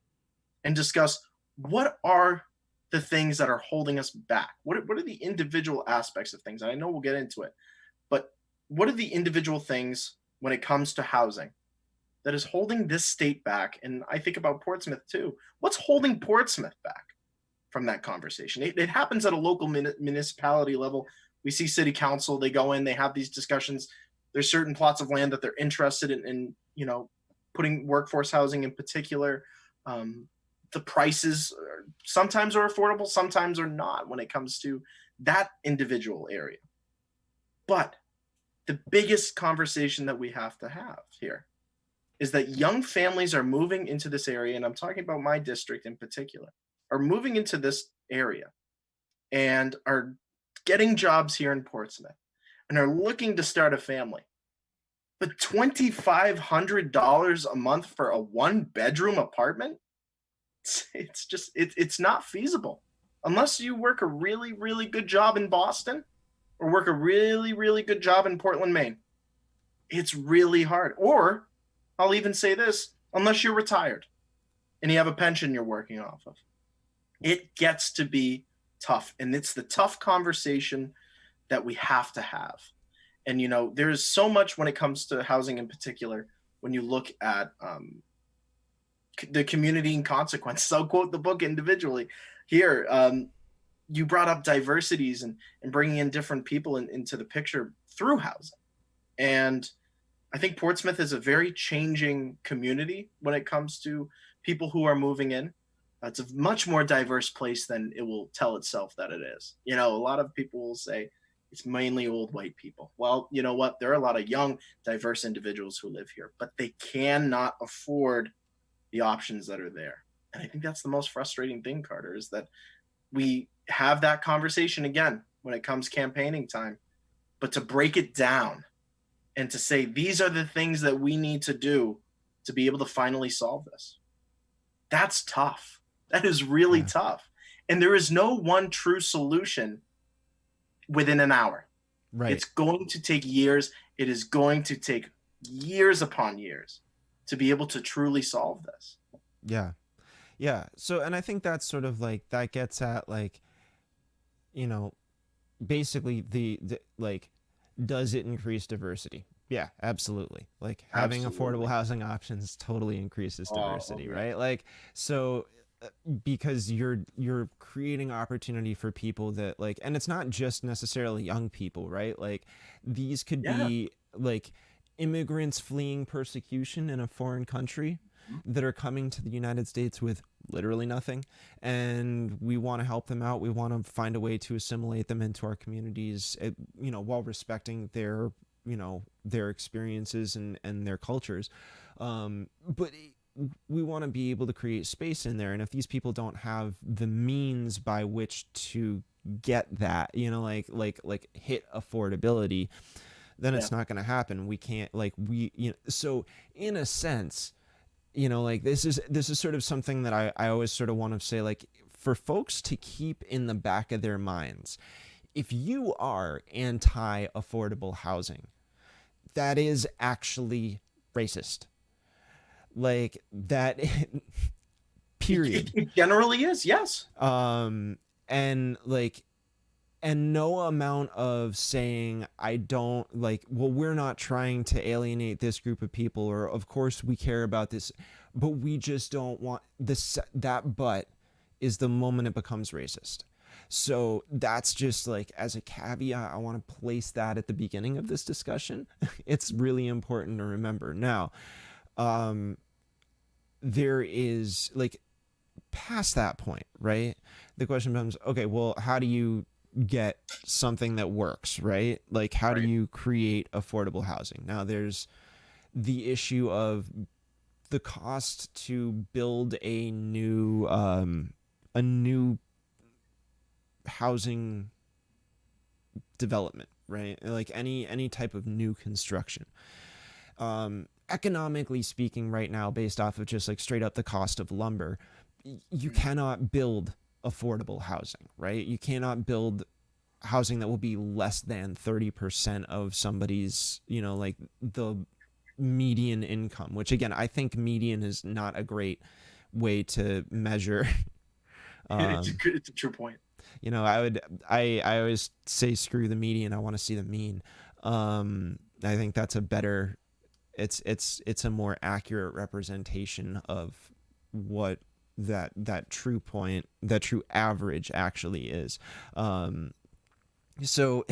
and discuss what are the things that are holding us back, what are the individual aspects of things, and I know we'll get into it, but what are the individual things when it comes to housing that is holding this state back? And I think about Portsmouth too. What's holding Portsmouth back from that conversation? It happens at a local municipality level. We see city council, they go in, they have these discussions. There's certain plots of land that they're interested in putting workforce housing in particular. The prices sometimes are affordable, sometimes are not when it comes to that individual area. But the biggest conversation that we have to have here is that young families are moving into this area, and I'm talking about my district in particular, are moving into this area and are getting jobs here in Portsmouth and are looking to start a family. But $2,500 a month for a one-bedroom apartment? It's not feasible. Unless you work a really, really good job in Boston or work a really, really good job in Portland, Maine. It's really hard. Or I'll even say this, unless you're retired and you have a pension you're working off of. It gets to be tough. And it's the tough conversation that we have to have. And, there's so much when it comes to housing in particular, when you look at the community and consequences. I'll quote the book individually here. You brought up diversities and bringing in different people into the picture through housing. And I think Portsmouth is a very changing community when it comes to people who are moving in. It's a much more diverse place than it will tell itself that it is. A lot of people will say it's mainly old white people. Well, you know what? There are a lot of young, diverse individuals who live here, but they cannot afford the options that are there. And I think that's the most frustrating thing, Carter, is that we have that conversation again when it comes campaigning time, but to break it down and to say, these are the things that we need to do to be able to finally solve this. That's tough. That is really tough. And there is no one true solution within an hour. Right. It's going to take years. It is going to take years upon years to be able to truly solve this. Yeah. So, and I think that's sort of like, that gets at basically the does it increase diversity? Yeah, absolutely. Having affordable housing options totally increases diversity, right? So because you're creating opportunity for people that and it's not just necessarily young people, right? These could be immigrants fleeing persecution in a foreign country that are coming to the United States with literally nothing, and we want to help them out. We want to find a way to assimilate them into our communities, while respecting their experiences and their cultures. But we want to be able to create space in there, and if these people don't have the means by which to get that, hit affordability, then it's not going to happen. We can't so in a sense, this is sort of something that I always sort of want to say, for folks to keep in the back of their minds. If you are anti-affordable housing, that is actually racist. That period. It generally is, yes. And no amount of saying, I don't we're not trying to alienate this group of people, or of course we care about this, but we just don't want this, but is the moment it becomes racist. So that's just as a caveat, I want to place that at the beginning of this discussion. It's really important to remember. Now, there is past that point, right, the question becomes, okay, well, how do you get something that works, right? Like, how do Right. you create affordable housing? Now, there's the issue of the cost to build a new housing development, right? Like any type of new construction. Economically speaking, right now, based off of just like straight up the cost of lumber, you cannot build affordable housing, right? You cannot build housing that will be less than 30% of somebody's, like the median income, which again, I think median is not a great way to measure. It's a true point. I always say screw the median. I want to see the mean. I think that's a better, it's a more accurate representation of what that true point, that true average actually is. So,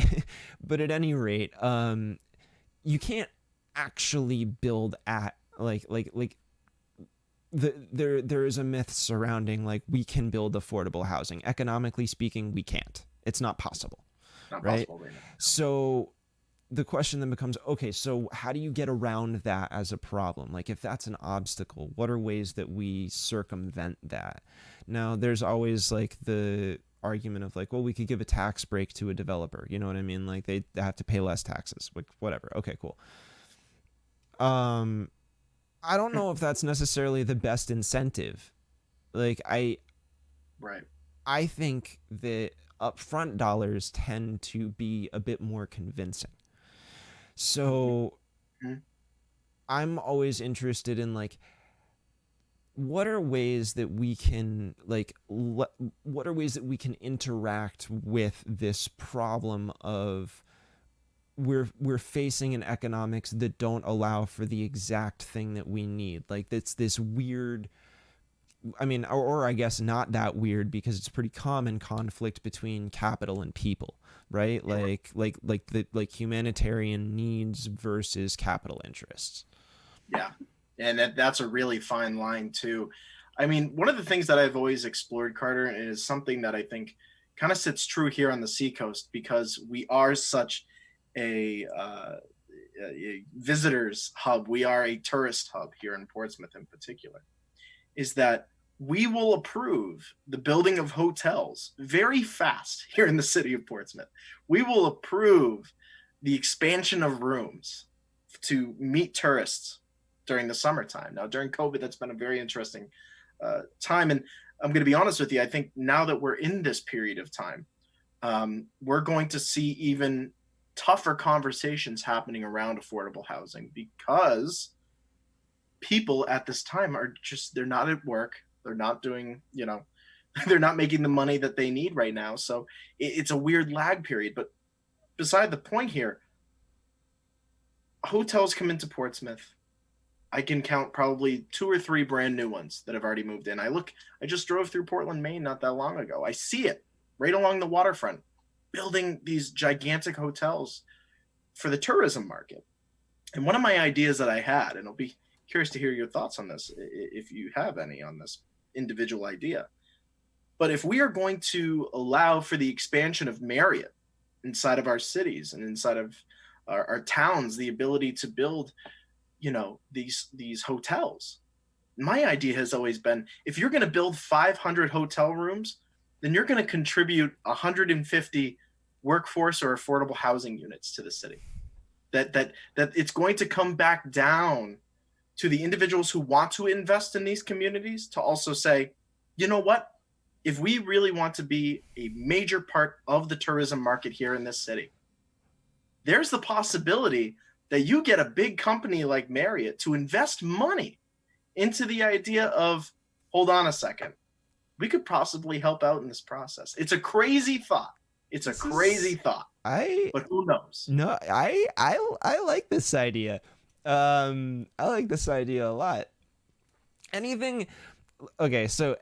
but at any rate, you can't actually build at there is a myth surrounding like we can build affordable housing. Economically speaking, we can't. It's not possible, Not right? possible right now. So the question then becomes, okay, so how do you get around that as a problem? Like, if that's an obstacle, what are ways that we circumvent that? Now, there's always like the argument of like, well, we could give a tax break to a developer. You know what I mean? Like they have to pay less taxes, like whatever. Okay, cool. I don't know if that's necessarily the best incentive. Like Right. I think that upfront dollars tend to be a bit more convincing. So Mhm. I'm always interested in like, what are ways that we can what are ways that we can interact with this problem of we're facing an economics that don't allow for the exact thing that we need. Like it's this weird, I mean, or I guess not that weird because it's pretty common conflict between capital and people, right? Sure. Like humanitarian needs versus capital interests. Yeah. And that's a really fine line too. I mean, one of the things that I've always explored, Carter, and is something that I think kind of sits true here on the seacoast because we are such a visitors hub. We are a tourist hub here in Portsmouth in particular, is that we will approve the building of hotels very fast here in the city of Portsmouth. We will approve the expansion of rooms to meet tourists during the summertime. Now, during COVID, that's been a very interesting time. And I'm going to be honest with you, I think now that we're in this period of time, we're going to see even tougher conversations happening around affordable housing because people at this time are just, they're not at work. They're not doing, they're not making the money that they need right now. So it's a weird lag period. But beside the point here, hotels come into Portsmouth. I can count probably 2 or 3 brand new ones that have already moved in. I just drove through Portland, Maine not that long ago. I see it right along the waterfront, building these gigantic hotels for the tourism market. And one of my ideas that I had, and I'll be curious to hear your thoughts on this, if you have any on this individual idea. But if we are going to allow for the expansion of Marriott inside of our cities and inside of our towns, the ability to build, these hotels, my idea has always been, if you're going to build 500 hotel rooms, then you're going to contribute 150 workforce or affordable housing units to the city. That it's going to come back down to the individuals who want to invest in these communities to also say, you know what? If we really want to be a major part of the tourism market here in this city, there's the possibility that you get a big company like Marriott to invest money into the idea of, hold on a second, we could possibly help out in this process. It's a crazy thought. It's a crazy thought. But who knows? No, I like this idea. I like this idea a lot. Anything, okay, so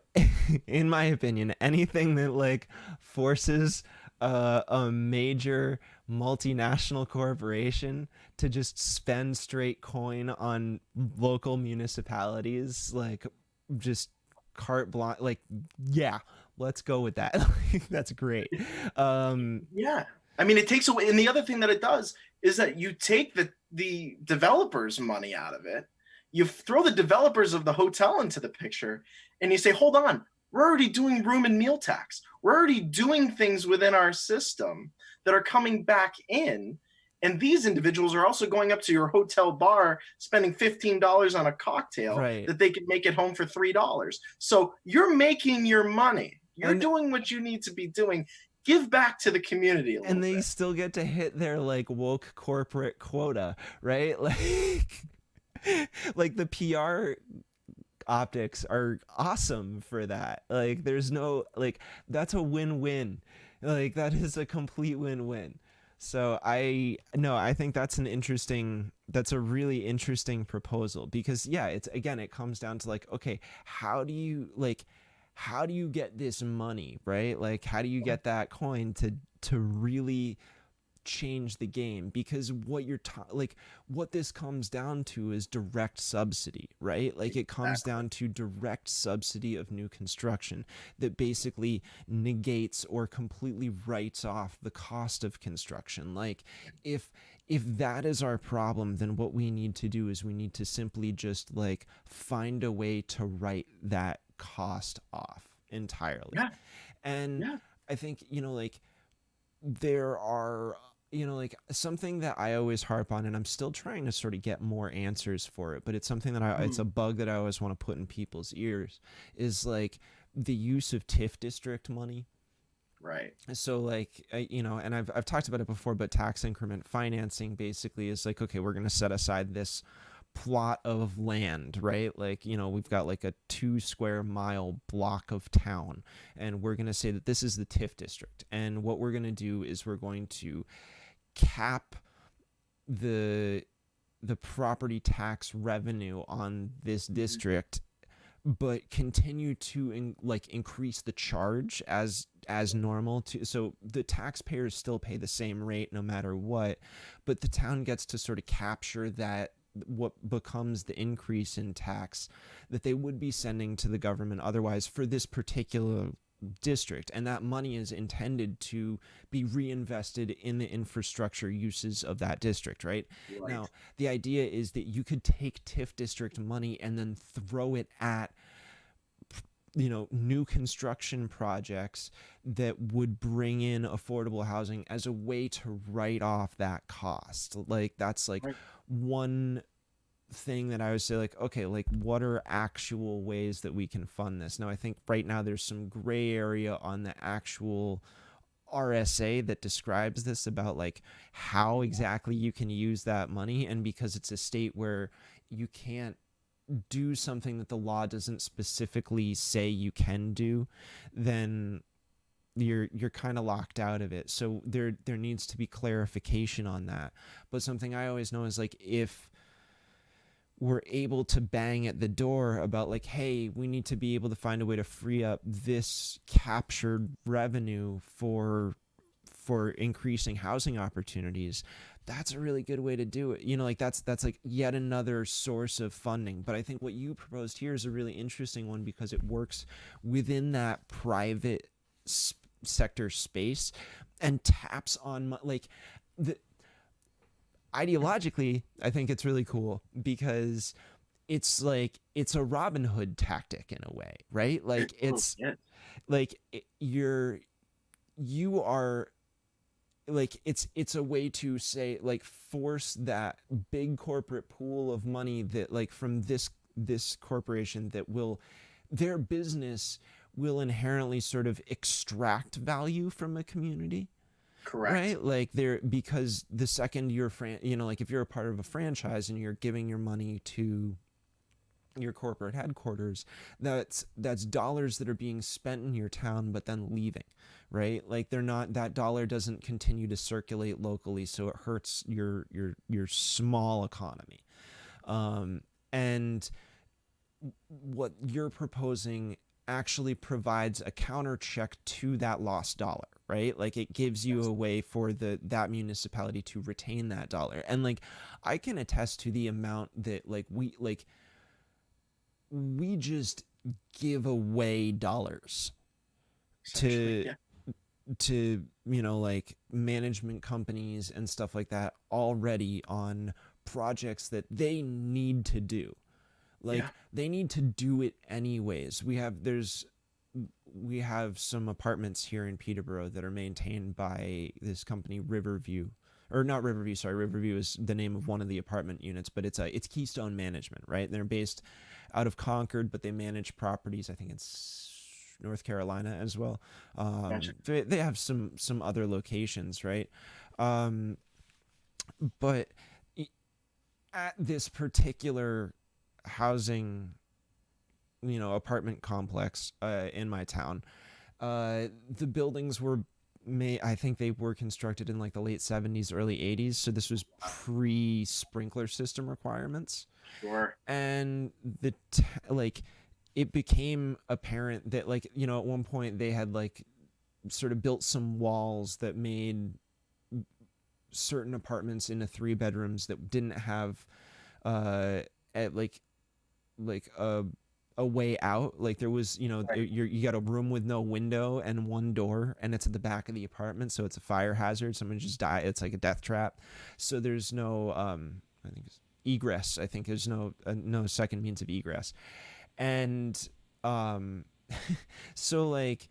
in my opinion, anything that like forces a major multinational corporation to just spend straight coin on local municipalities, like just carte blanche, like, yeah, let's go with that. That's great. Yeah. I mean, it takes away, and the other thing that it does is that you take the developers' money out of it. You throw the developers of the hotel into the picture, and you say, hold on, we're already doing room and meal tax. We're already doing things within our system that are coming back in. And these individuals are also going up to your hotel bar, spending $15 on a cocktail Right. that they could make at home for $3. So you're making your money. You're And- doing what you need to be doing. Give back to the community a little and they bit. still get to hit their like woke corporate quota, right? Like the PR optics are awesome for that. Like there's no, like, that's a win-win. Like that is a complete win-win. So I think that's a really interesting proposal, because yeah, it's, again, it comes down to like, okay, how do you get this money, right? Like how do you get that coin to really change the game? Because what what this comes down to is direct subsidy, right? Like it comes down to direct subsidy of new construction that basically negates or completely writes off the cost of construction. Like if that is our problem, then what we need to do is we need to simply just like find a way to write that cost off entirely. Yeah. And Yeah. I think, like, there are, like, something that I always harp on, and I'm still trying to sort of get more answers for it, but it's something that it's a bug that I always want to put in people's ears, is like the use of TIF district money. Right. So like, and I've talked about it before, but tax increment financing basically is like, okay, we're going to set aside this plot of land, right? Like, we've got like a 2 square mile block of town, and we're going to say that this is the TIF district. And what we're going to do is we're going to cap the property tax revenue on this district, but continue to increase the charge as normal, so the taxpayers still pay the same rate no matter what, but the town gets to sort of capture that, what becomes the increase in tax that they would be sending to the government otherwise for this particular district. And that money is intended to be reinvested in the infrastructure uses of that district, right? Now, the idea is that you could take TIF district money and then throw it at new construction projects that would bring in affordable housing as a way to write off that cost. Like that's like one thing that I would say, like, okay, like what are actual ways that we can fund this? Now, I think right now there's some gray area on the actual RSA that describes this, about like how exactly you can use that money. And because it's a state where you can't do something that the law doesn't specifically say you can do, then you're kind of locked out of it. So there needs to be clarification on that. But something I always know is like, if we're able to bang at the door about like, hey, we need to be able to find a way to free up this captured revenue for increasing housing opportunities, that's a really good way to do it. Like that's like yet another source of funding. But I think what you proposed here is a really interesting one, because it works within that private sector space and taps on like the ideologically. I think it's really cool because it's like, it's a Robin Hood tactic in a way, right? Like it's like you are like, it's a way to say, like, force that big corporate pool of money that like from this corporation that will, their business will inherently sort of extract value from a community. Correct. Right? Like because the second you're like if you're a part of a franchise and you're giving your money to your corporate headquarters, that's dollars that are being spent in your town but then leaving, right? Like that dollar doesn't continue to circulate locally, so it hurts your small economy. And what you're proposing actually provides a counter check to that lost dollar, right? Like it gives you a way for that municipality to retain that dollar. And like I can attest to the amount that like we just give away dollars Essentially, to yeah. like management companies and stuff like that already on projects that they need to do. Yeah. Like they need to do it anyways. We have some apartments here in Peterborough that are maintained by this company Riverview, or not Riverview, sorry, Riverview is the name of one of the apartment units, but it's Keystone Management, right? They're based out of Concord, but they manage properties, I think it's North Carolina as well. Gotcha. They have some other locations, right? Um, but at this particular housing, apartment complex in my town, the buildings were I think they were constructed in like the late 70s, early 80s. So this was pre sprinkler system requirements. Sure. And like it became apparent that like, at one point they had like sort of built some walls that made certain apartments into 3 bedrooms that didn't have at like a way out. Like there was, Right. you got a room with no window and one door, and it's at the back of the apartment, so it's a fire hazard. Someone just die. It's like a death trap. So there's no I think it's egress. I think there's no second means of egress. And so like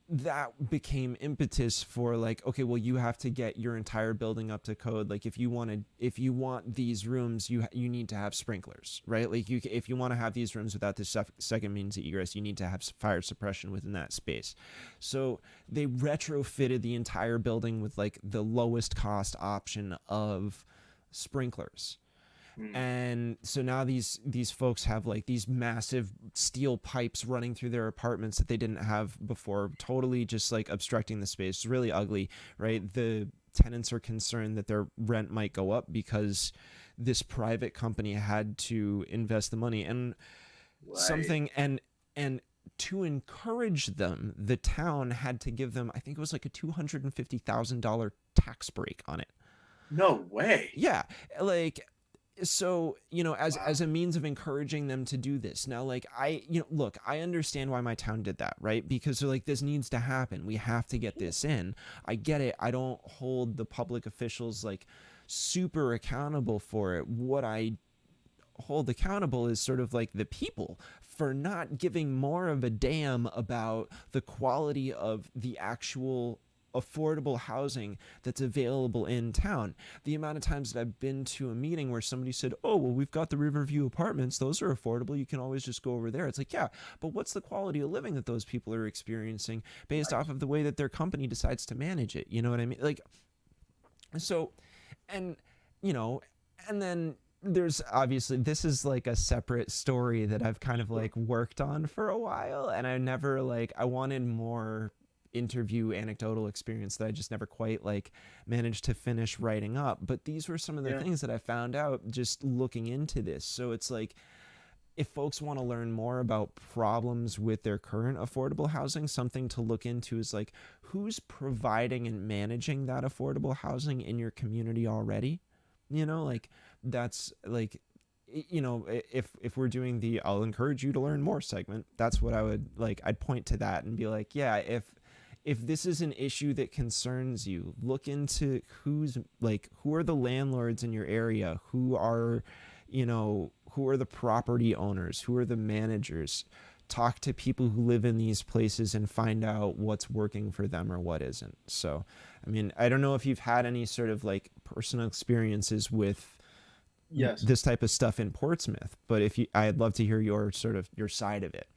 that became impetus for like, okay, well, you have to get your entire building up to code. Like if you want these rooms, you need to have sprinklers, right? Like if you want to have these rooms without the second means of egress, you need to have fire suppression within that space. So they retrofitted the entire building with like the lowest cost option of sprinklers. And so now these folks have like these massive steel pipes running through their apartments that they didn't have before, totally just like obstructing the space. It's really ugly, right? The tenants are concerned that their rent might go up because this private company had to invest the money and Right. something and to encourage them, the town had to give them, I think it was like a $250,000 tax break on it. No way. Yeah, like so Wow. as a means of encouraging them to do this. Now like look, I understand why my town did that, right? Because they're like, this needs to happen, we have to get this in. I get it. I don't hold the public officials like super accountable for it. What I hold accountable is sort of like the people for not giving more of a damn about the quality of the actual affordable housing that's available in town. The amount of times that I've been to a meeting where somebody said, "Oh, well, we've got the Riverview apartments. Those are affordable. You can always just go over there." It's like, yeah, but what's the quality of living that those people are experiencing based Right. off of the way that their company decides to manage it? You know what I mean? Like, so, and, you know, and then there's obviously, this is like a separate story that I've kind of Sure. like worked on for a while, and I never like, I wanted more interview anecdotal experience that I just never quite like managed to finish writing up. But these were some of the Yeah. things that I found out just looking into this. So it's like, if folks want to learn more about problems with their current affordable housing, something to look into is like, who's providing and managing that affordable housing in your community already? Like that's like, if we're doing the "I'll encourage you to learn more" segment, that's what I would like. I'd point to that and be like, yeah, if this is an issue that concerns you, look into who are the landlords in your area, who are the property owners, who are the managers. Talk to people who live in these places and find out what's working for them or what isn't. So, I mean, I don't know if you've had any sort of like personal experiences with Yes. this type of stuff in Portsmouth, but if you, I'd love to hear your sort of your side of it.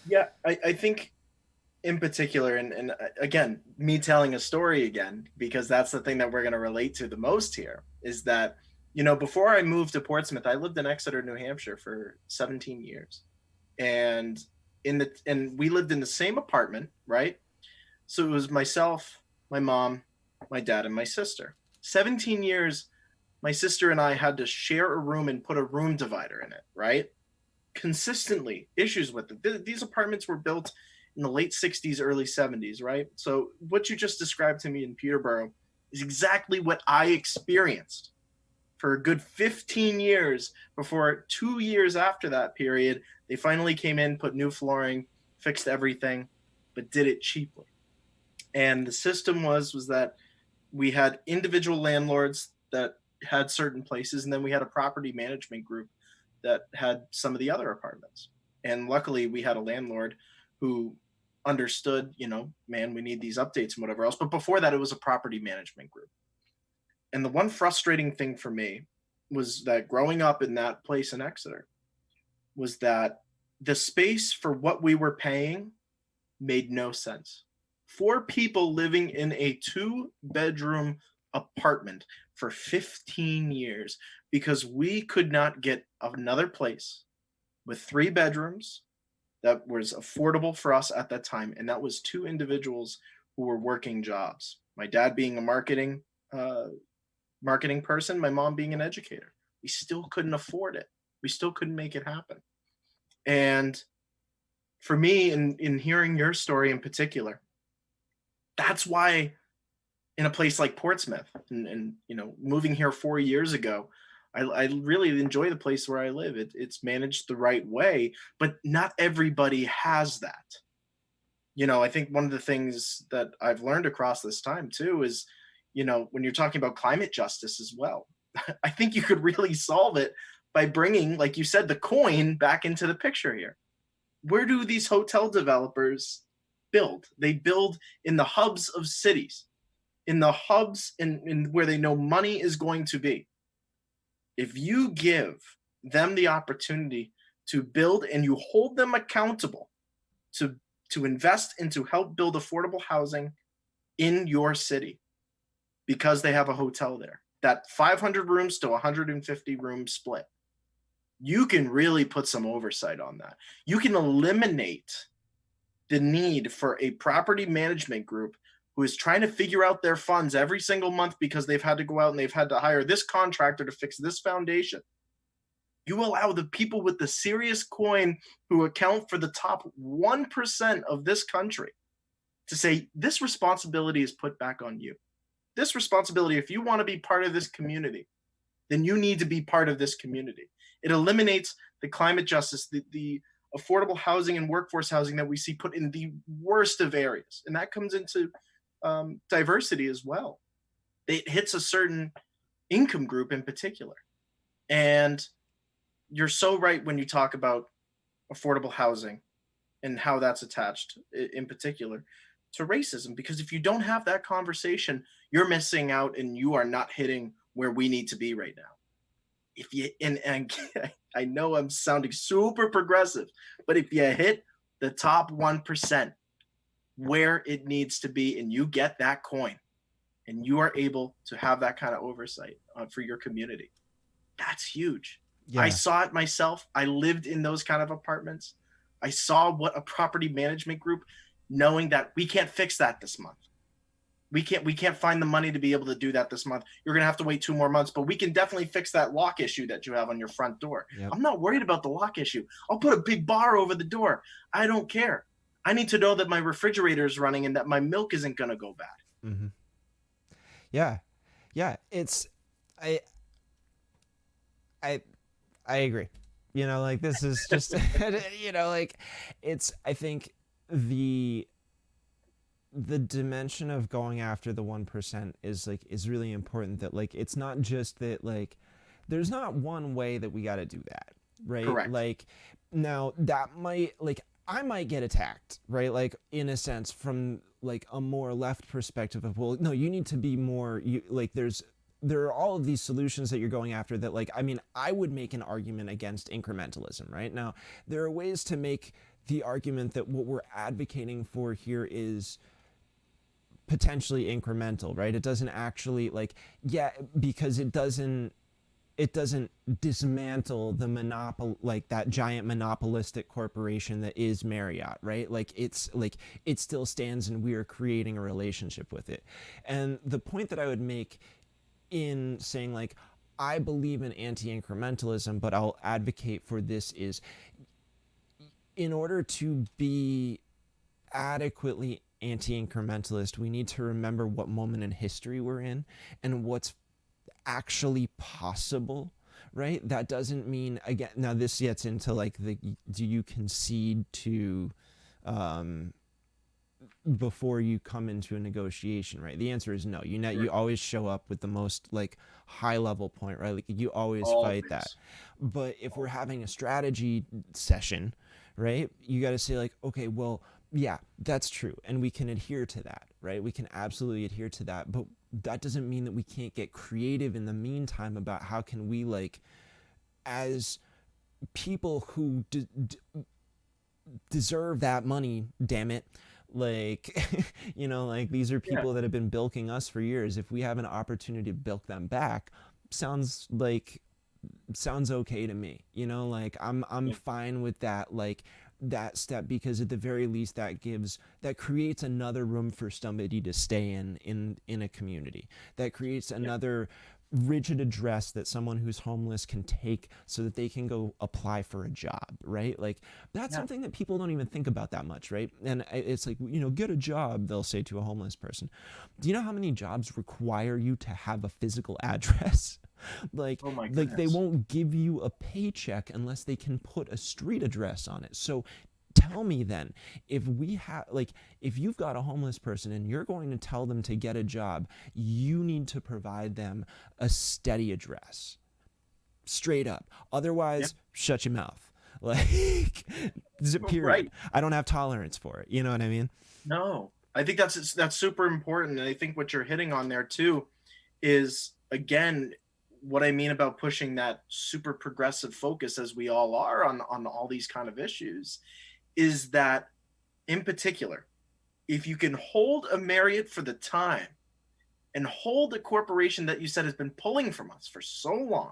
Yeah. I think in particular, and again, me telling a story again, because that's the thing that we're going to relate to the most here, is that, before I moved to Portsmouth, I lived in Exeter, New Hampshire for 17 years. And and we lived in the same apartment, right? So it was myself, my mom, my dad, and my sister. 17 years, my sister and I had to share a room and put a room divider in it, right? Consistently issues with it. These apartments were built in the late 60s, early 70s, right? So what you just described to me in Peterborough is exactly what I experienced for a good 15 years before 2 years after that period, they finally came in, put new flooring, fixed everything, but did it cheaply. And the system was that we had individual landlords that had certain places, and then we had a property management group that had some of the other apartments. And luckily, we had a landlord who understood, man, we need these updates and whatever else. But before that, it was a property management group. And the one frustrating thing for me was that growing up in that place in Exeter was that the space for what we were paying made no sense. 4 people living in a 2-bedroom apartment for 15 years because we could not get another place with 3 bedrooms that was affordable for us at that time. And that was 2 individuals who were working jobs. My dad being a marketing person, my mom being an educator. We still couldn't afford it. We still couldn't make it happen. And for me, in hearing your story in particular, that's why in a place like Portsmouth and moving here 4 years ago, I really enjoy the place where I live. It's managed the right way, but not everybody has that. I think one of the things that I've learned across this time too is, when you're talking about climate justice as well, I think you could really solve it by bringing, like you said, the coin back into the picture here. Where do these hotel developers build? They build in the hubs of cities, in the hubs in where they know money is going to be. If you give them the opportunity to build and you hold them accountable to invest and to help build affordable housing in your city because they have a hotel there, that 500 rooms to 150 room split, you can really put some oversight on that. You can eliminate the need for a property management group who is trying to figure out their funds every single month because they've had to go out and they've had to hire this contractor to fix this foundation. You allow the people with the serious coin who account for the top 1% of this country to say, this responsibility is put back on you. This responsibility, if you want to be part of this community, then you need to be part of this community. It eliminates the climate justice, the affordable housing and workforce housing that we see put in the worst of areas. And that comes into diversity as well. It hits a certain income group in particular. And you're so right when you talk about affordable housing and how that's attached in particular to racism, because if you don't have that conversation, you're missing out and you are not hitting where we need to be right now. If you and I know I'm sounding super progressive, but if you hit the top 1% where it needs to be and you get that coin and you are able to have that kind of oversight for your community, that's huge. Yeah. I saw it myself. I lived in those kind of apartments. I saw what a property management group, knowing that we can't fix that this month. We can't find the money to be able to do that this month. You're going to have to wait 2 more months, but we can definitely fix that lock issue that you have on your front door. Yep. I'm not worried about the lock issue. I'll put a big bar over the door. I don't care. I need to know that my refrigerator is running and that my milk isn't going to go bad. Mm-hmm. Yeah. It's, I agree. This is just, it's, I think the dimension of going after the 1% is really important. That it's not just that there's not one way that we got to do that, right? Correct. Now that might I might get attacked, right? In a sense from a more left perspective of, well, no, you need to be more, there are all of these solutions that you're going after that I would make an argument against incrementalism, right? Now there are ways to make the argument that what we're advocating for here is potentially incremental, right? It doesn't actually because it doesn't dismantle the that giant monopolistic corporation that is Marriott, right? It still stands and we are creating a relationship with it. And the point that I would make in saying I believe in anti-incrementalism, but I'll advocate for this is, in order to be adequately anti-incrementalist, we need to remember what moment in history we're in and what's actually possible, right? That doesn't mean, again, now this gets into like the, do you concede to, um, before you come into a negotiation, right? The answer is no. You always show up with the most like high level point, right? Like you always fight that. Always. But if we're having a strategy session, right? You got to say like, okay, well, yeah, that's true, and we can adhere to that, right? We can absolutely adhere to that, but that doesn't mean that we can't get creative in the meantime about how can we like, as people who deserve that money, damn it, like like these are Yeah. people that have been bilking us for years. If we have an opportunity to bilk them back, sounds like, sounds okay to me. Like I'm Yeah. fine with that, like that step, because at the very least that creates another room for somebody to stay in a community. That creates Yeah. another rigid address that someone who's homeless can take so that they can go apply for a job, right? Like that's Yeah. something that people don't even think about that much, right? And it's like, get a job, they'll say to a homeless person. Do you know how many jobs require you to have a physical address? like Oh my like they goodness. won't give you a paycheck unless they can put a street address on it. So tell me then, if we have, like, if you've got a homeless person and you're going to tell them to get a job, you need to provide them a steady address, straight up. Yeah. Otherwise, shut your mouth. Like, period. Right. I don't have tolerance for it. You know what I mean? No, I think that's super important, and I think what you're hitting on there too is, again, what I mean about pushing that super progressive focus, as we all are on all these kind of issues, is that in particular, if you can hold a Marriott for the time and hold a corporation that you said has been pulling from us for so long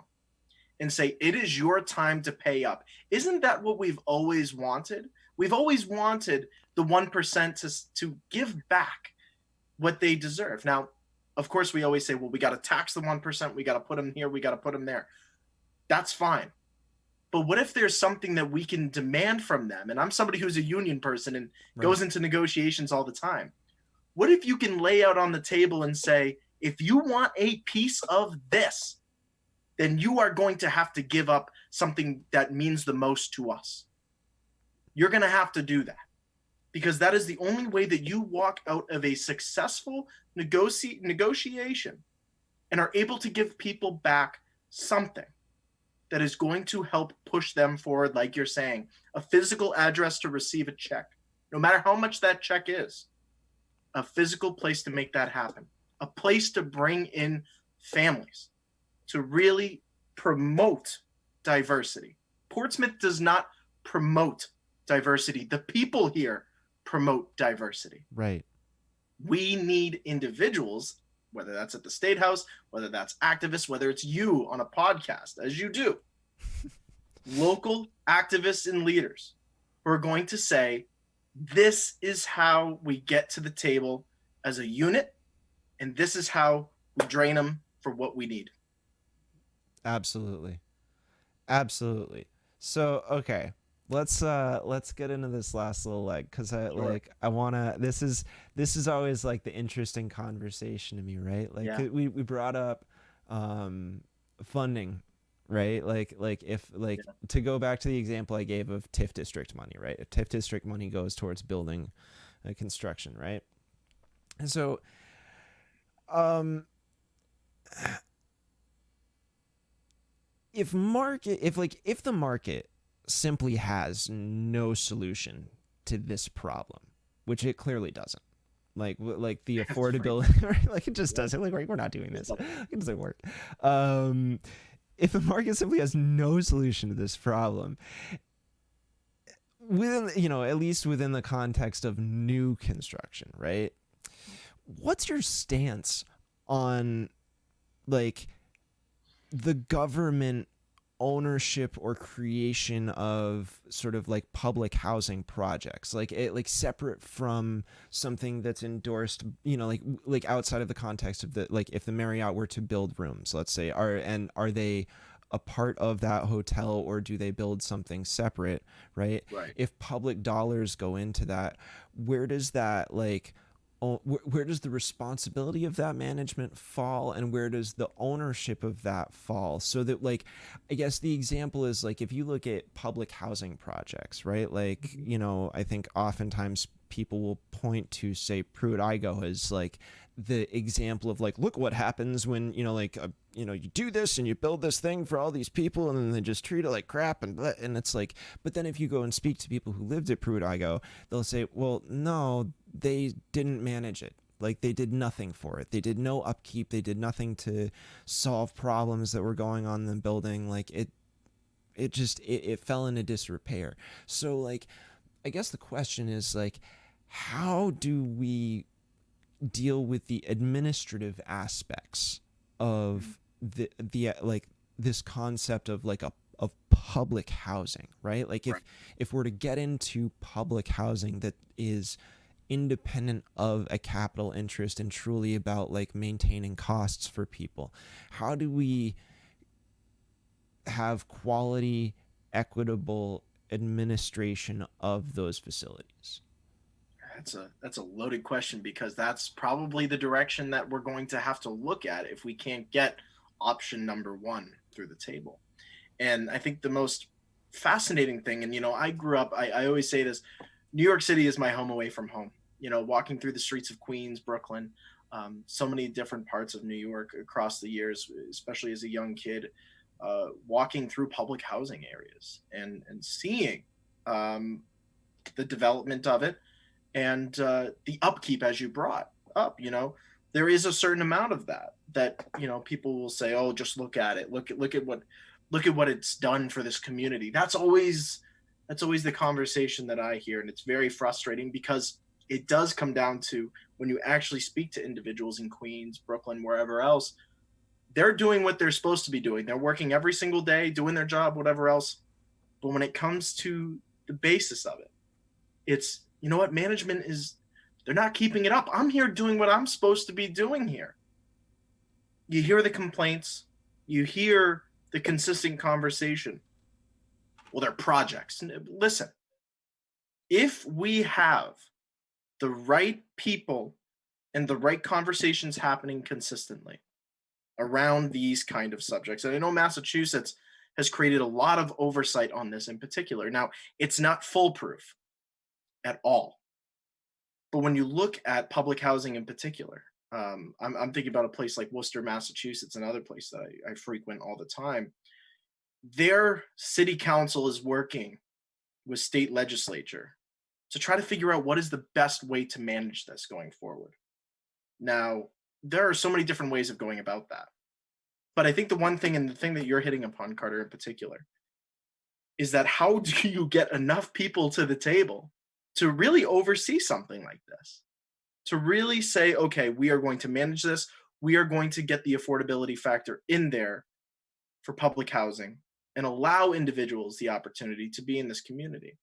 and say it is your time to pay up. Isn't that what we've always wanted? We've always wanted the 1% to give back what they deserve. Now, of course, we always say, well, we got to tax the 1%, we got to put them here, we got to put them there. That's fine. But what if there's something that we can demand from them? And I'm somebody who's a union person and Right. goes into negotiations all the time. What if you can lay out on the table and say, if you want a piece of this, then you are going to have to give up something that means the most to us. You're going to have to do that, because that is the only way that you walk out of a successful negotiation and are able to give people back something that is going to help push them forward. Like you're saying, a physical address to receive a check, no matter how much that check is, a physical place to make that happen, a place to bring in families, to really promote diversity. Portsmouth does not promote diversity. The people here promote diversity. Right. We need individuals, whether that's at the State House, whether that's activists, whether it's you on a podcast, as you do, local activists and leaders who are going to say, this is how we get to the table as a unit, and this is how we drain them for what we need. Absolutely. So, okay, let's get into this last little leg, because Sure. I wanna, this is always like the interesting conversation to me, right? Like, Yeah. we brought up funding, right? Like if, like, Yeah. to go back to the example I gave of TIF district money, right? If TIF district money goes towards building construction, right? And so um if the market simply has no solution to this problem, which it clearly doesn't, like the affordability, right? Like it just doesn't, like we're not doing this, it doesn't work. If the market simply has no solution to this problem, within, at least within the context of new construction, right? What's your stance on, like, the government ownership or creation of sort of like public housing projects, like separate from something that's endorsed, like outside of the context of the, like, if the Marriott were to build rooms, let's say, are they a part of that hotel, or do they build something separate, right? Right. If public dollars go into that, where does that, like, where does the responsibility of that management fall, and where does the ownership of that fall? So that, like, I guess the example is, like, if you look at public housing projects, right? Like, I think oftentimes people will point to, say, Pruitt-Igoe as like the example of, like, look what happens when you do this and you build this thing for all these people, and then they just treat it like crap, and it's like, but then if you go and speak to people who lived at Pruitt-Igoe, they'll say, well, no, they didn't manage it. Like, they did nothing for it. They did no upkeep. They did nothing to solve problems that were going on in the building. Like, it fell into disrepair. So, like, I guess the question is, like, how do we deal with the administrative aspects of the like this concept of, like, of public housing, right? Like, if we're to get into public housing that is independent of a capital interest and truly about, like, maintaining costs for people, how do we have quality, equitable administration of those facilities? That's a loaded question, because that's probably the direction that we're going to have to look at if we can't get option number one through the table. And I think the most fascinating thing, and I grew up, I always say this, New York City is my home away from home. Walking through the streets of Queens, Brooklyn, so many different parts of New York across the years, especially as a young kid, walking through public housing areas and seeing the development of it, and the upkeep, as you brought up. There is a certain amount of that people will say, oh, just look at it, look at what it's done for this community. That's always the conversation that I hear, and it's very frustrating, because it does come down to, when you actually speak to individuals in Queens, Brooklyn, wherever else, they're doing what they're supposed to be doing. They're working every single day, doing their job, whatever else. But when it comes to the basis of it, it's, what management is, they're not keeping it up. I'm here doing what I'm supposed to be doing here. You hear the complaints, you hear the consistent conversation. Well, they're projects. Listen, if we have the right people and the right conversations happening consistently around these kind of subjects, and I know Massachusetts has created a lot of oversight on this in particular. Now, it's not foolproof at all. But when you look at public housing in particular, I'm thinking about a place like Worcester, Massachusetts, another place that I frequent all the time. Their city council is working with state legislature to try to figure out what is the best way to manage this going forward. Now, there are so many different ways of going about that. But I think the one thing, and the thing that you're hitting upon, Carter, in particular, is that how do you get enough people to the table to really oversee something like this? To really say, okay, we are going to manage this. We are going to get the affordability factor in there for public housing and allow individuals the opportunity to be in this community.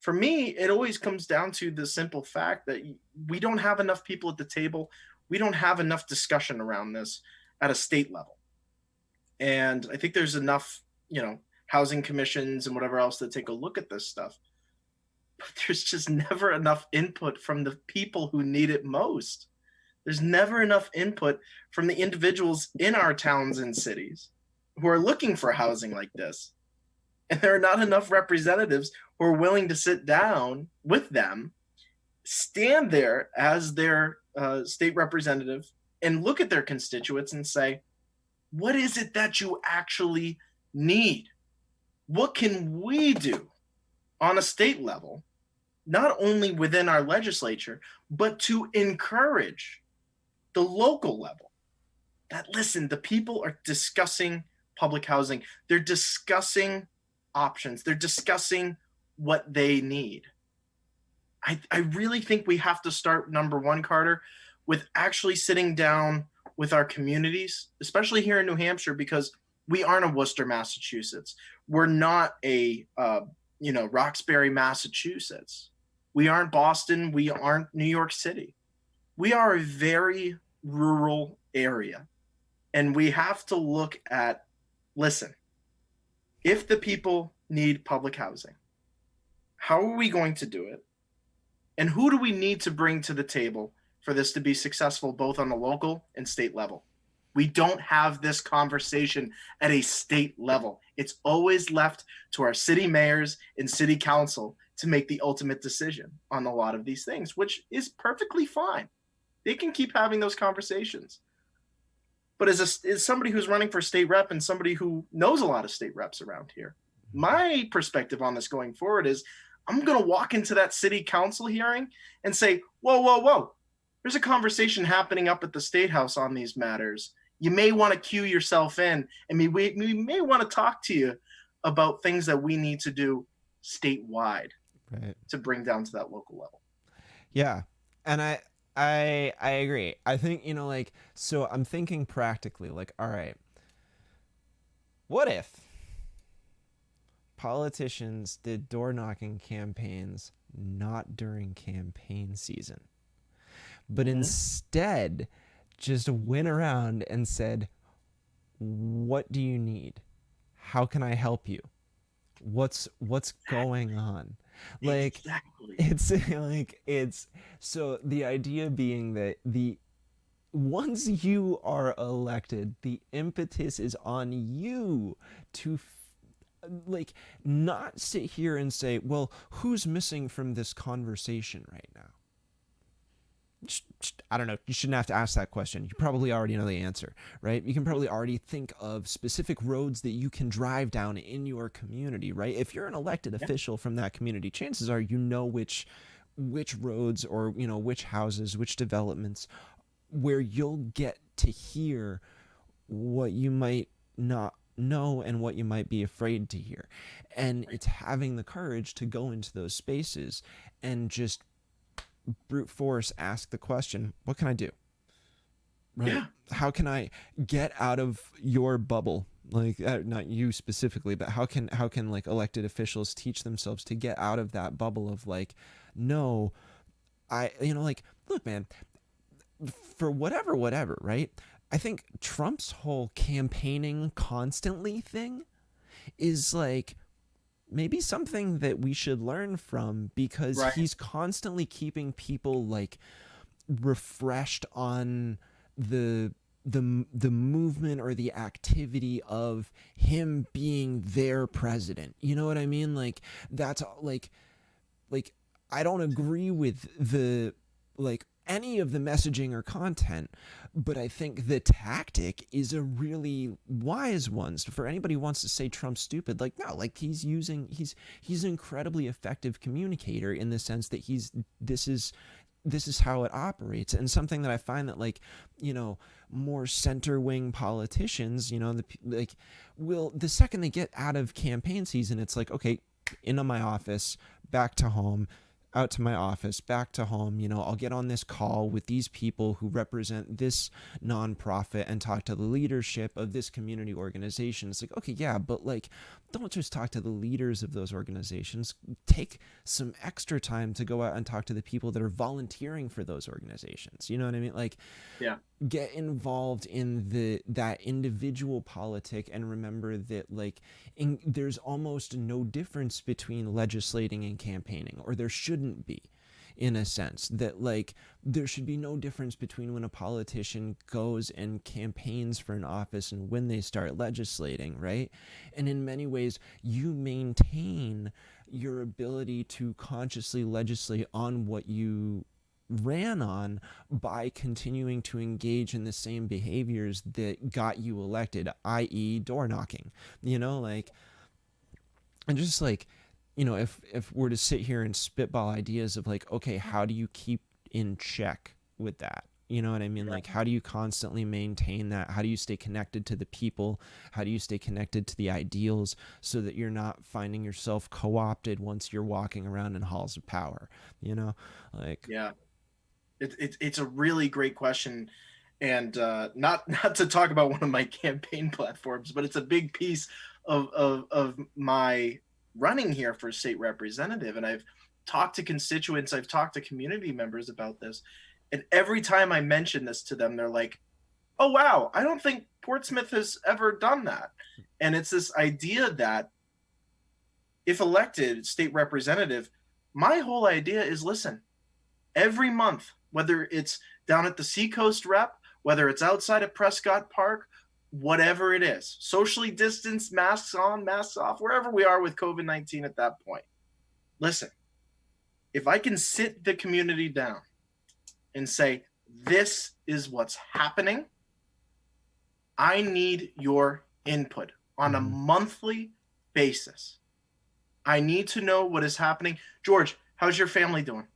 For me, it always comes down to the simple fact that we don't have enough people at the table. We don't have enough discussion around this at a state level. And I think there's enough, housing commissions and whatever else that take a look at this stuff. But there's just never enough input from the people who need it most. There's never enough input from the individuals in our towns and cities who are looking for housing like this. And there are not enough representatives who are willing to sit down with them, stand there as their state representative, and look at their constituents and say, what is it that you actually need? What can we do on a state level, not only within our legislature, but to encourage the local level? That, listen, the people are discussing public housing. They're discussing options. They're discussing what they need. I really think we have to start, number one, Carter, with actually sitting down with our communities, especially here in New Hampshire, because we aren't a Worcester, Massachusetts. We're not a Roxbury, Massachusetts. We aren't Boston. We aren't New York City. We are a very rural area. And we have to look at, listen, if the people need public housing, how are we going to do it? And who do we need to bring to the table for this to be successful both on the local and state level. We don't have this conversation at a state level. It's always left to our city mayors and city council to make the ultimate decision on a lot of these things, which is perfectly fine. They can keep having those conversations. But as somebody who's running for state rep and somebody who knows a lot of state reps around here, my perspective on this going forward is I'm going to walk into that city council hearing and say, whoa, whoa, whoa, there's a conversation happening up at the State House on these matters. You may want to cue yourself in, and we may want to talk to you about things that we need to do statewide, right, to bring down to that local level. Yeah. And I agree. I think, like, so I'm thinking practically, like, all right, what if politicians did door knocking campaigns not during campaign season, but instead just went around and said, what do you need? How can I help you? What's going on? Like, exactly. it's so the idea being that once you are elected, the impetus is on you to like not sit here and say, well, who's missing from this conversation right now? I don't know. You shouldn't have to ask that question. You probably already know the answer, right? You can probably already think of specific roads that you can drive down in your community, right? If you're an elected official from that community, chances are you know which roads or, which houses, which developments, where you'll get to hear what you might not know and what you might be afraid to hear. And it's having the courage to go into those spaces and just brute force ask the question, what can I do? Right? Yeah. How can I get out of your bubble? Like, not you specifically, but how can like elected officials teach themselves to get out of that bubble of like, no, like, look, man, for whatever, right? I think Trump's whole campaigning constantly thing is like maybe something that we should learn from, because he's constantly keeping people like refreshed on the movement or the activity of him being their president. You know what I mean? Like, that's like I don't agree with the like any of the messaging or content, but I think the tactic is a really wise one. So for anybody who wants to say Trump's stupid, like, no, like he's an incredibly effective communicator in the sense that this is how it operates. And something that I find that like, more center wing politicians, the second they get out of campaign season, it's like, okay, into my office, back to home, out to my office, back to home, I'll get on this call with these people who represent this nonprofit and talk to the leadership of this community organization. It's like, okay, yeah, but like, don't just talk to the leaders of those organizations. Take some extra time to go out and talk to the people that are volunteering for those organizations. You know what I mean? Like, yeah, get involved in that individual politic, and remember that like there's almost no difference between legislating and campaigning, or there shouldn't be, in a sense that like there should be no difference between when a politician goes and campaigns for an office and when they start legislating, right? And in many ways you maintain your ability to consciously legislate on what you ran on by continuing to engage in the same behaviors that got you elected, i.e. door knocking, like, and just like, if we're to sit here and spitball ideas of like, okay, how do you keep in check with that? You know what I mean? Like, how do you constantly maintain that? How do you stay connected to the people? How do you stay connected to the ideals so that you're not finding yourself co-opted once you're walking around in halls of power, like, yeah. It's a really great question, and not to talk about one of my campaign platforms, but it's a big piece of my running here for state representative. And I've talked to constituents, I've talked to community members about this, and every time I mention this to them, they're like, "Oh wow, I don't think Portsmouth has ever done that." And it's this idea that if elected state representative, my whole idea is, listen, every month whether it's down at the Seacoast Rep, whether it's outside of Prescott Park, whatever it is, socially distanced, masks on, masks off, wherever we are with COVID-19 at that point. Listen, if I can sit the community down and say, this is what's happening, I need your input on a monthly basis. I need to know what is happening. George, how's your family doing?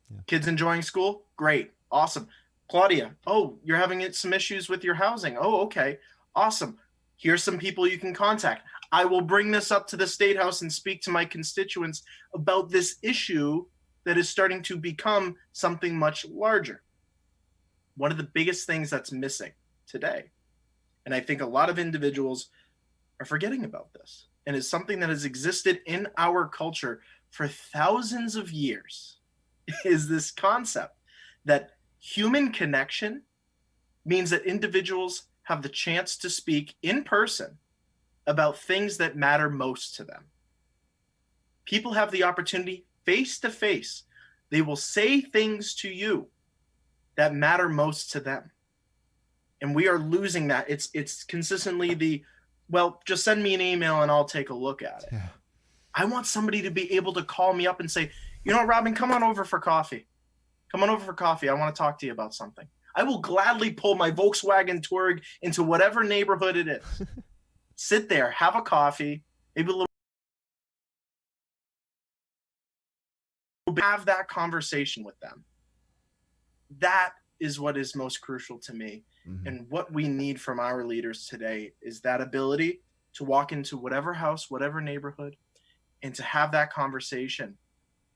Yeah. Kids enjoying school? Great. Awesome. Claudia, oh, you're having some issues with your housing. Oh, okay. Awesome. Here's some people you can contact. I will bring this up to the State House and speak to my constituents about this issue that is starting to become something much larger. One of the biggest things that's missing today, and I think a lot of individuals are forgetting about this, and is something that has existed in our culture for thousands of years, is this concept that human connection means that individuals have the chance to speak in person about things that matter most to them. People have the opportunity face to face. They will say things to you that matter most to them. And we are losing that. It's consistently the, well, just send me an email and I'll take a look at it. Yeah. I want somebody to be able to call me up and say, you know, Robin, come on over for coffee. Come on over for coffee. I want to talk to you about something. I will gladly pull my Volkswagen Touareg into whatever neighborhood it is. Sit there, have a coffee, maybe a little, have that conversation with them. That is what is most crucial to me. Mm-hmm. And what we need from our leaders today is that ability to walk into whatever house, whatever neighborhood, and to have that conversation,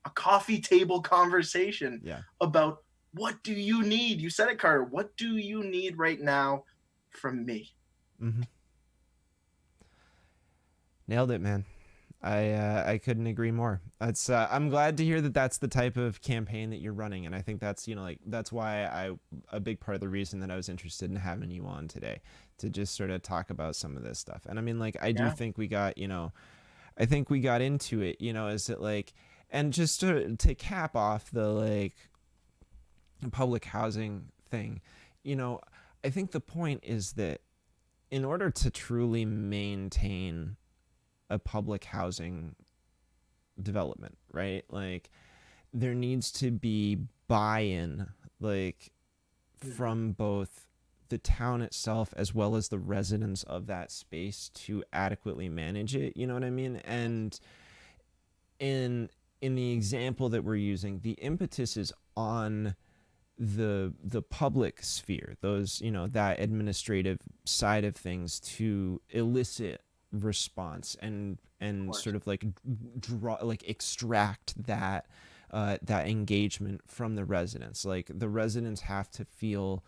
a coffee table conversation about what do you need? You said it, Carter. What do you need right now from me? Mm-hmm. Nailed it, man. I couldn't agree more. That's I'm glad to hear that that's the type of campaign that you're running, and I think that's, you know, like, that's why a big part of the reason that I was interested in having you on today, to just sort of talk about some of this stuff. And I mean, like, I do think we got, you know, I think we got into it, you know, is it like, and just to cap off the like public housing thing, you know, I think the point is that in order to truly maintain a public housing development, right? Like, there needs to be buy-in, like, from both the town itself as well as the residents of that space to adequately manage it. You know what I mean? And in the example that we're using, the impetus is on the public sphere, those, you know, that administrative side of things, to elicit response and sort of like extract that that engagement from the residents. Like, the residents have to feel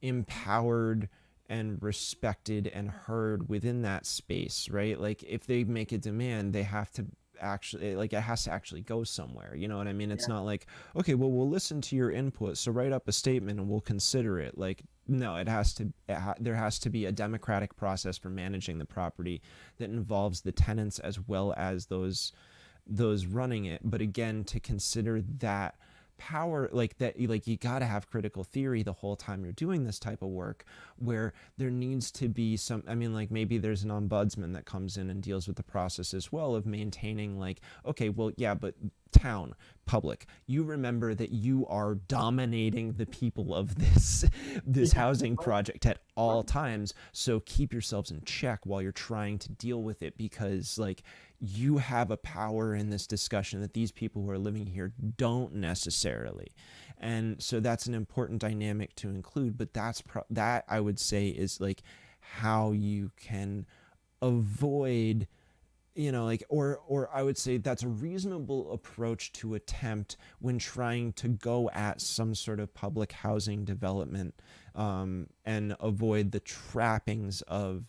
empowered and respected and heard within that space, right? Like, if they make a demand, they have to actually, like, it has to actually go somewhere, you know what I mean? It's not like, okay, well, we'll listen to your input, so write up a statement and we'll consider it. Like, no, there has to be a democratic process for managing the property that involves the tenants as well as those running it. But again, to consider that power, like that, like, you got to have critical theory the whole time you're doing this type of work, where there needs to be some, I mean, like, maybe there's an ombudsman that comes in and deals with the process as well of maintaining, like, okay, well, yeah, but town, public, you remember that you are dominating the people of this housing project at all times, so keep yourselves in check while you're trying to deal with it, because, like, you have a power in this discussion that these people who are living here don't necessarily. And so that's an important dynamic to include, but that I would say is like how you can avoid, you know, like, or I would say that's a reasonable approach to attempt when trying to go at some sort of public housing development, and avoid the trappings of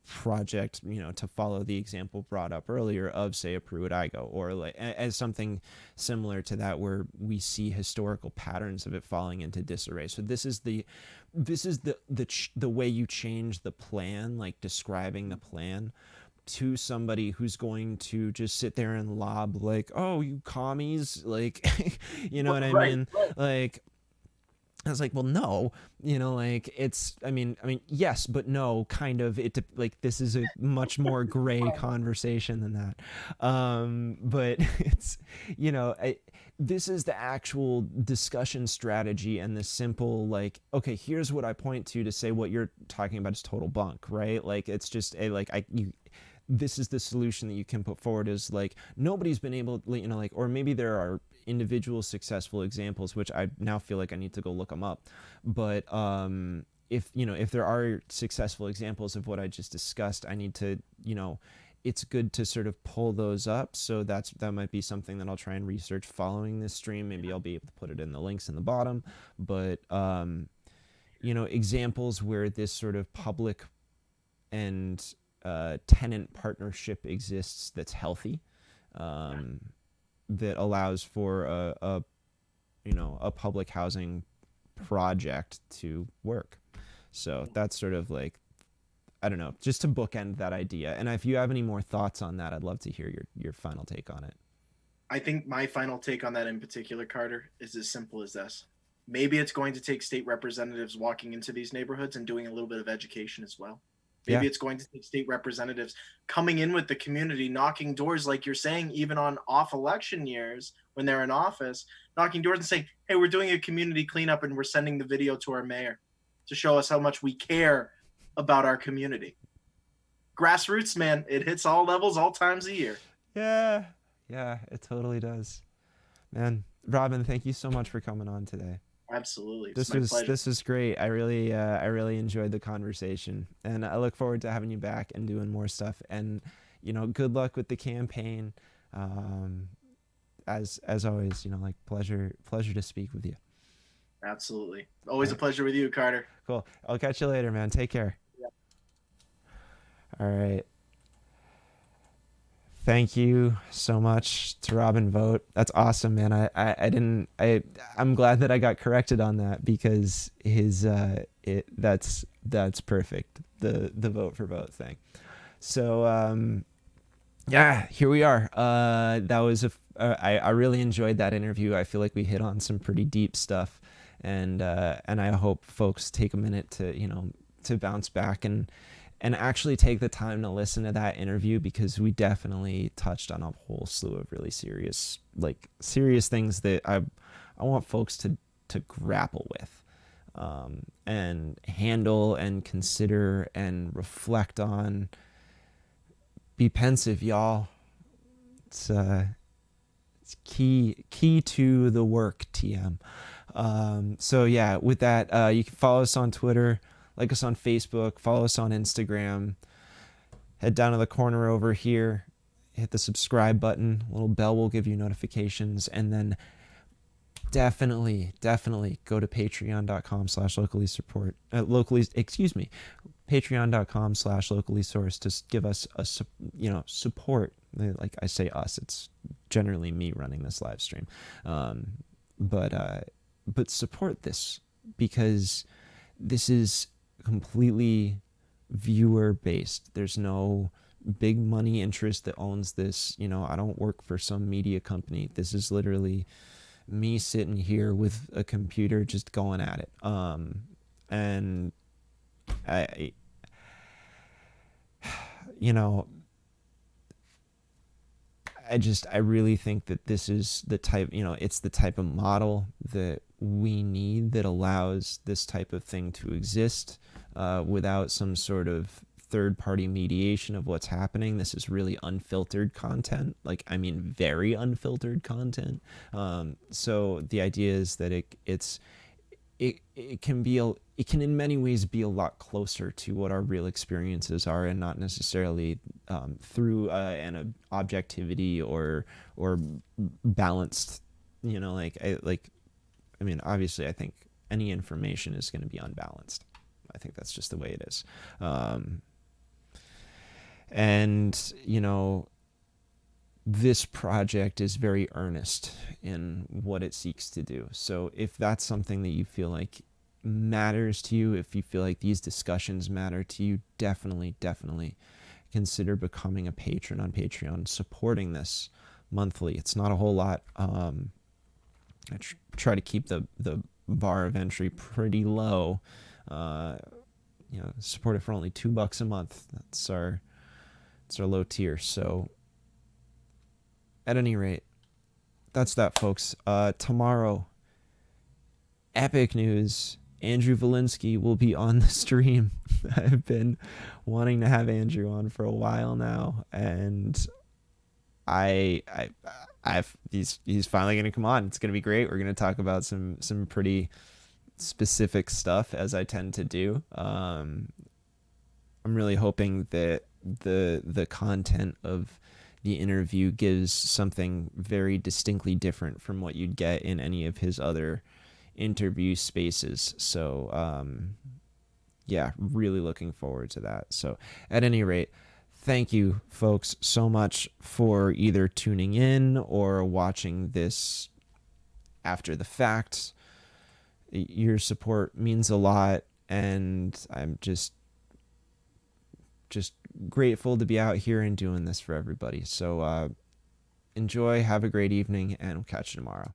project, you know, to follow the example brought up earlier of, say, a Pruitt-Igoe, or like as something similar to that, where we see historical patterns of it falling into disarray. So this is the way you change the plan, like describing the plan, to somebody who's going to just sit there and lob like, oh, you commies, like, you know what I Right, mean? right. Like, I was like, well, no, like it's, I mean, yes, but no, kind of. Like this is a much more gray conversation than that. But it's, this is the actual discussion strategy and the simple like, okay, here's what I point to say what you're talking about is total bunk, right? Like it's just a like this is the solution that you can put forward is like nobody's been able, like, or maybe there are individual successful examples, which I now feel like I need to go look them up. But if there are successful examples of what I just discussed, I need to, it's good to sort of pull those up. So that might be something that I'll try and research following this stream. Maybe I'll be able to put it in the links in the bottom. But examples where this sort of public and tenant partnership exists that's healthy, that allows for a public housing project to work. So that's sort of like, I don't know, just to bookend that idea. And if you have any more thoughts on that, I'd love to hear your final take on it. I think my final take on that in particular, Carter, is as simple as this. Maybe it's going to take state representatives walking into these neighborhoods and doing a little bit of education as well. Maybe it's going to take state representatives coming in with the community, knocking doors, like you're saying, even on off election years when they're in office, knocking doors and saying, hey, we're doing a community cleanup and we're sending the video to our mayor to show us how much we care about our community. Grassroots, man, it hits all levels, all times of year. Yeah, it totally does. Man, Robin, thank you so much for coming on today. Absolutely. This was great. I really enjoyed the conversation, and I look forward to having you back and doing more stuff. And good luck with the campaign. As always, like pleasure to speak with you. Absolutely. Always a pleasure with you, Carter. Cool. I'll catch you later, man. Take care. Yeah. All right. Thank you so much to Robin Vogt. That's awesome, man. I'm glad that I got corrected on that, because that's perfect. The vote for vote thing. So yeah, here we are. That was I really enjoyed that interview. I feel like we hit on some pretty deep stuff, and I hope folks take a minute to bounce back and actually take the time to listen to that interview, because we definitely touched on a whole slew of really serious things that I want folks to grapple with, and handle and consider and reflect on. Be pensive, y'all. It's key to the work, TM. So yeah, with that, you can follow us on Twitter, like us on Facebook, follow us on Instagram. Head down to the corner over here, hit the subscribe button. A little bell will give you notifications, and then definitely go to patreon.com/locally support. Patreon.com/locally source to give us support. Like I say us, it's generally me running this live stream, but support this, because this is completely viewer based. There's no big money interest that owns this. I don't work for some media company. This is literally me sitting here with a computer just going at it. And I really think that this is the type, it's the type of model that we need, that allows this type of thing to exist without some sort of third-party mediation of what's happening. This is really unfiltered content, very unfiltered content. So the idea is that it can in many ways be a lot closer to what our real experiences are, and not necessarily through an objectivity or balanced. Obviously, I think any information is going to be unbalanced. I think that's just the way it is. And this project is very earnest in what it seeks to do. So if that's something that you feel like matters to you, if you feel like these discussions matter to you, definitely consider becoming a patron on Patreon, supporting this monthly. It's not a whole lot. I try to keep the bar of entry pretty low. Support it for only $2 a month. That's our low tier. So at any rate, that's that, folks. Tomorrow, epic news. Andrew Valinsky will be on the stream. I've been wanting to have Andrew on for a while now, and he's finally gonna come on. It's gonna be great. We're gonna talk about some pretty specific stuff, as I tend to do. I'm really hoping that the content of the interview gives something very distinctly different from what you'd get in any of his other interview spaces. So really looking forward to that. So at any rate, thank you, folks, so much for either tuning in or watching this after the fact. Your support means a lot, and I'm just grateful to be out here and doing this for everybody. So enjoy, have a great evening, and we'll catch you tomorrow.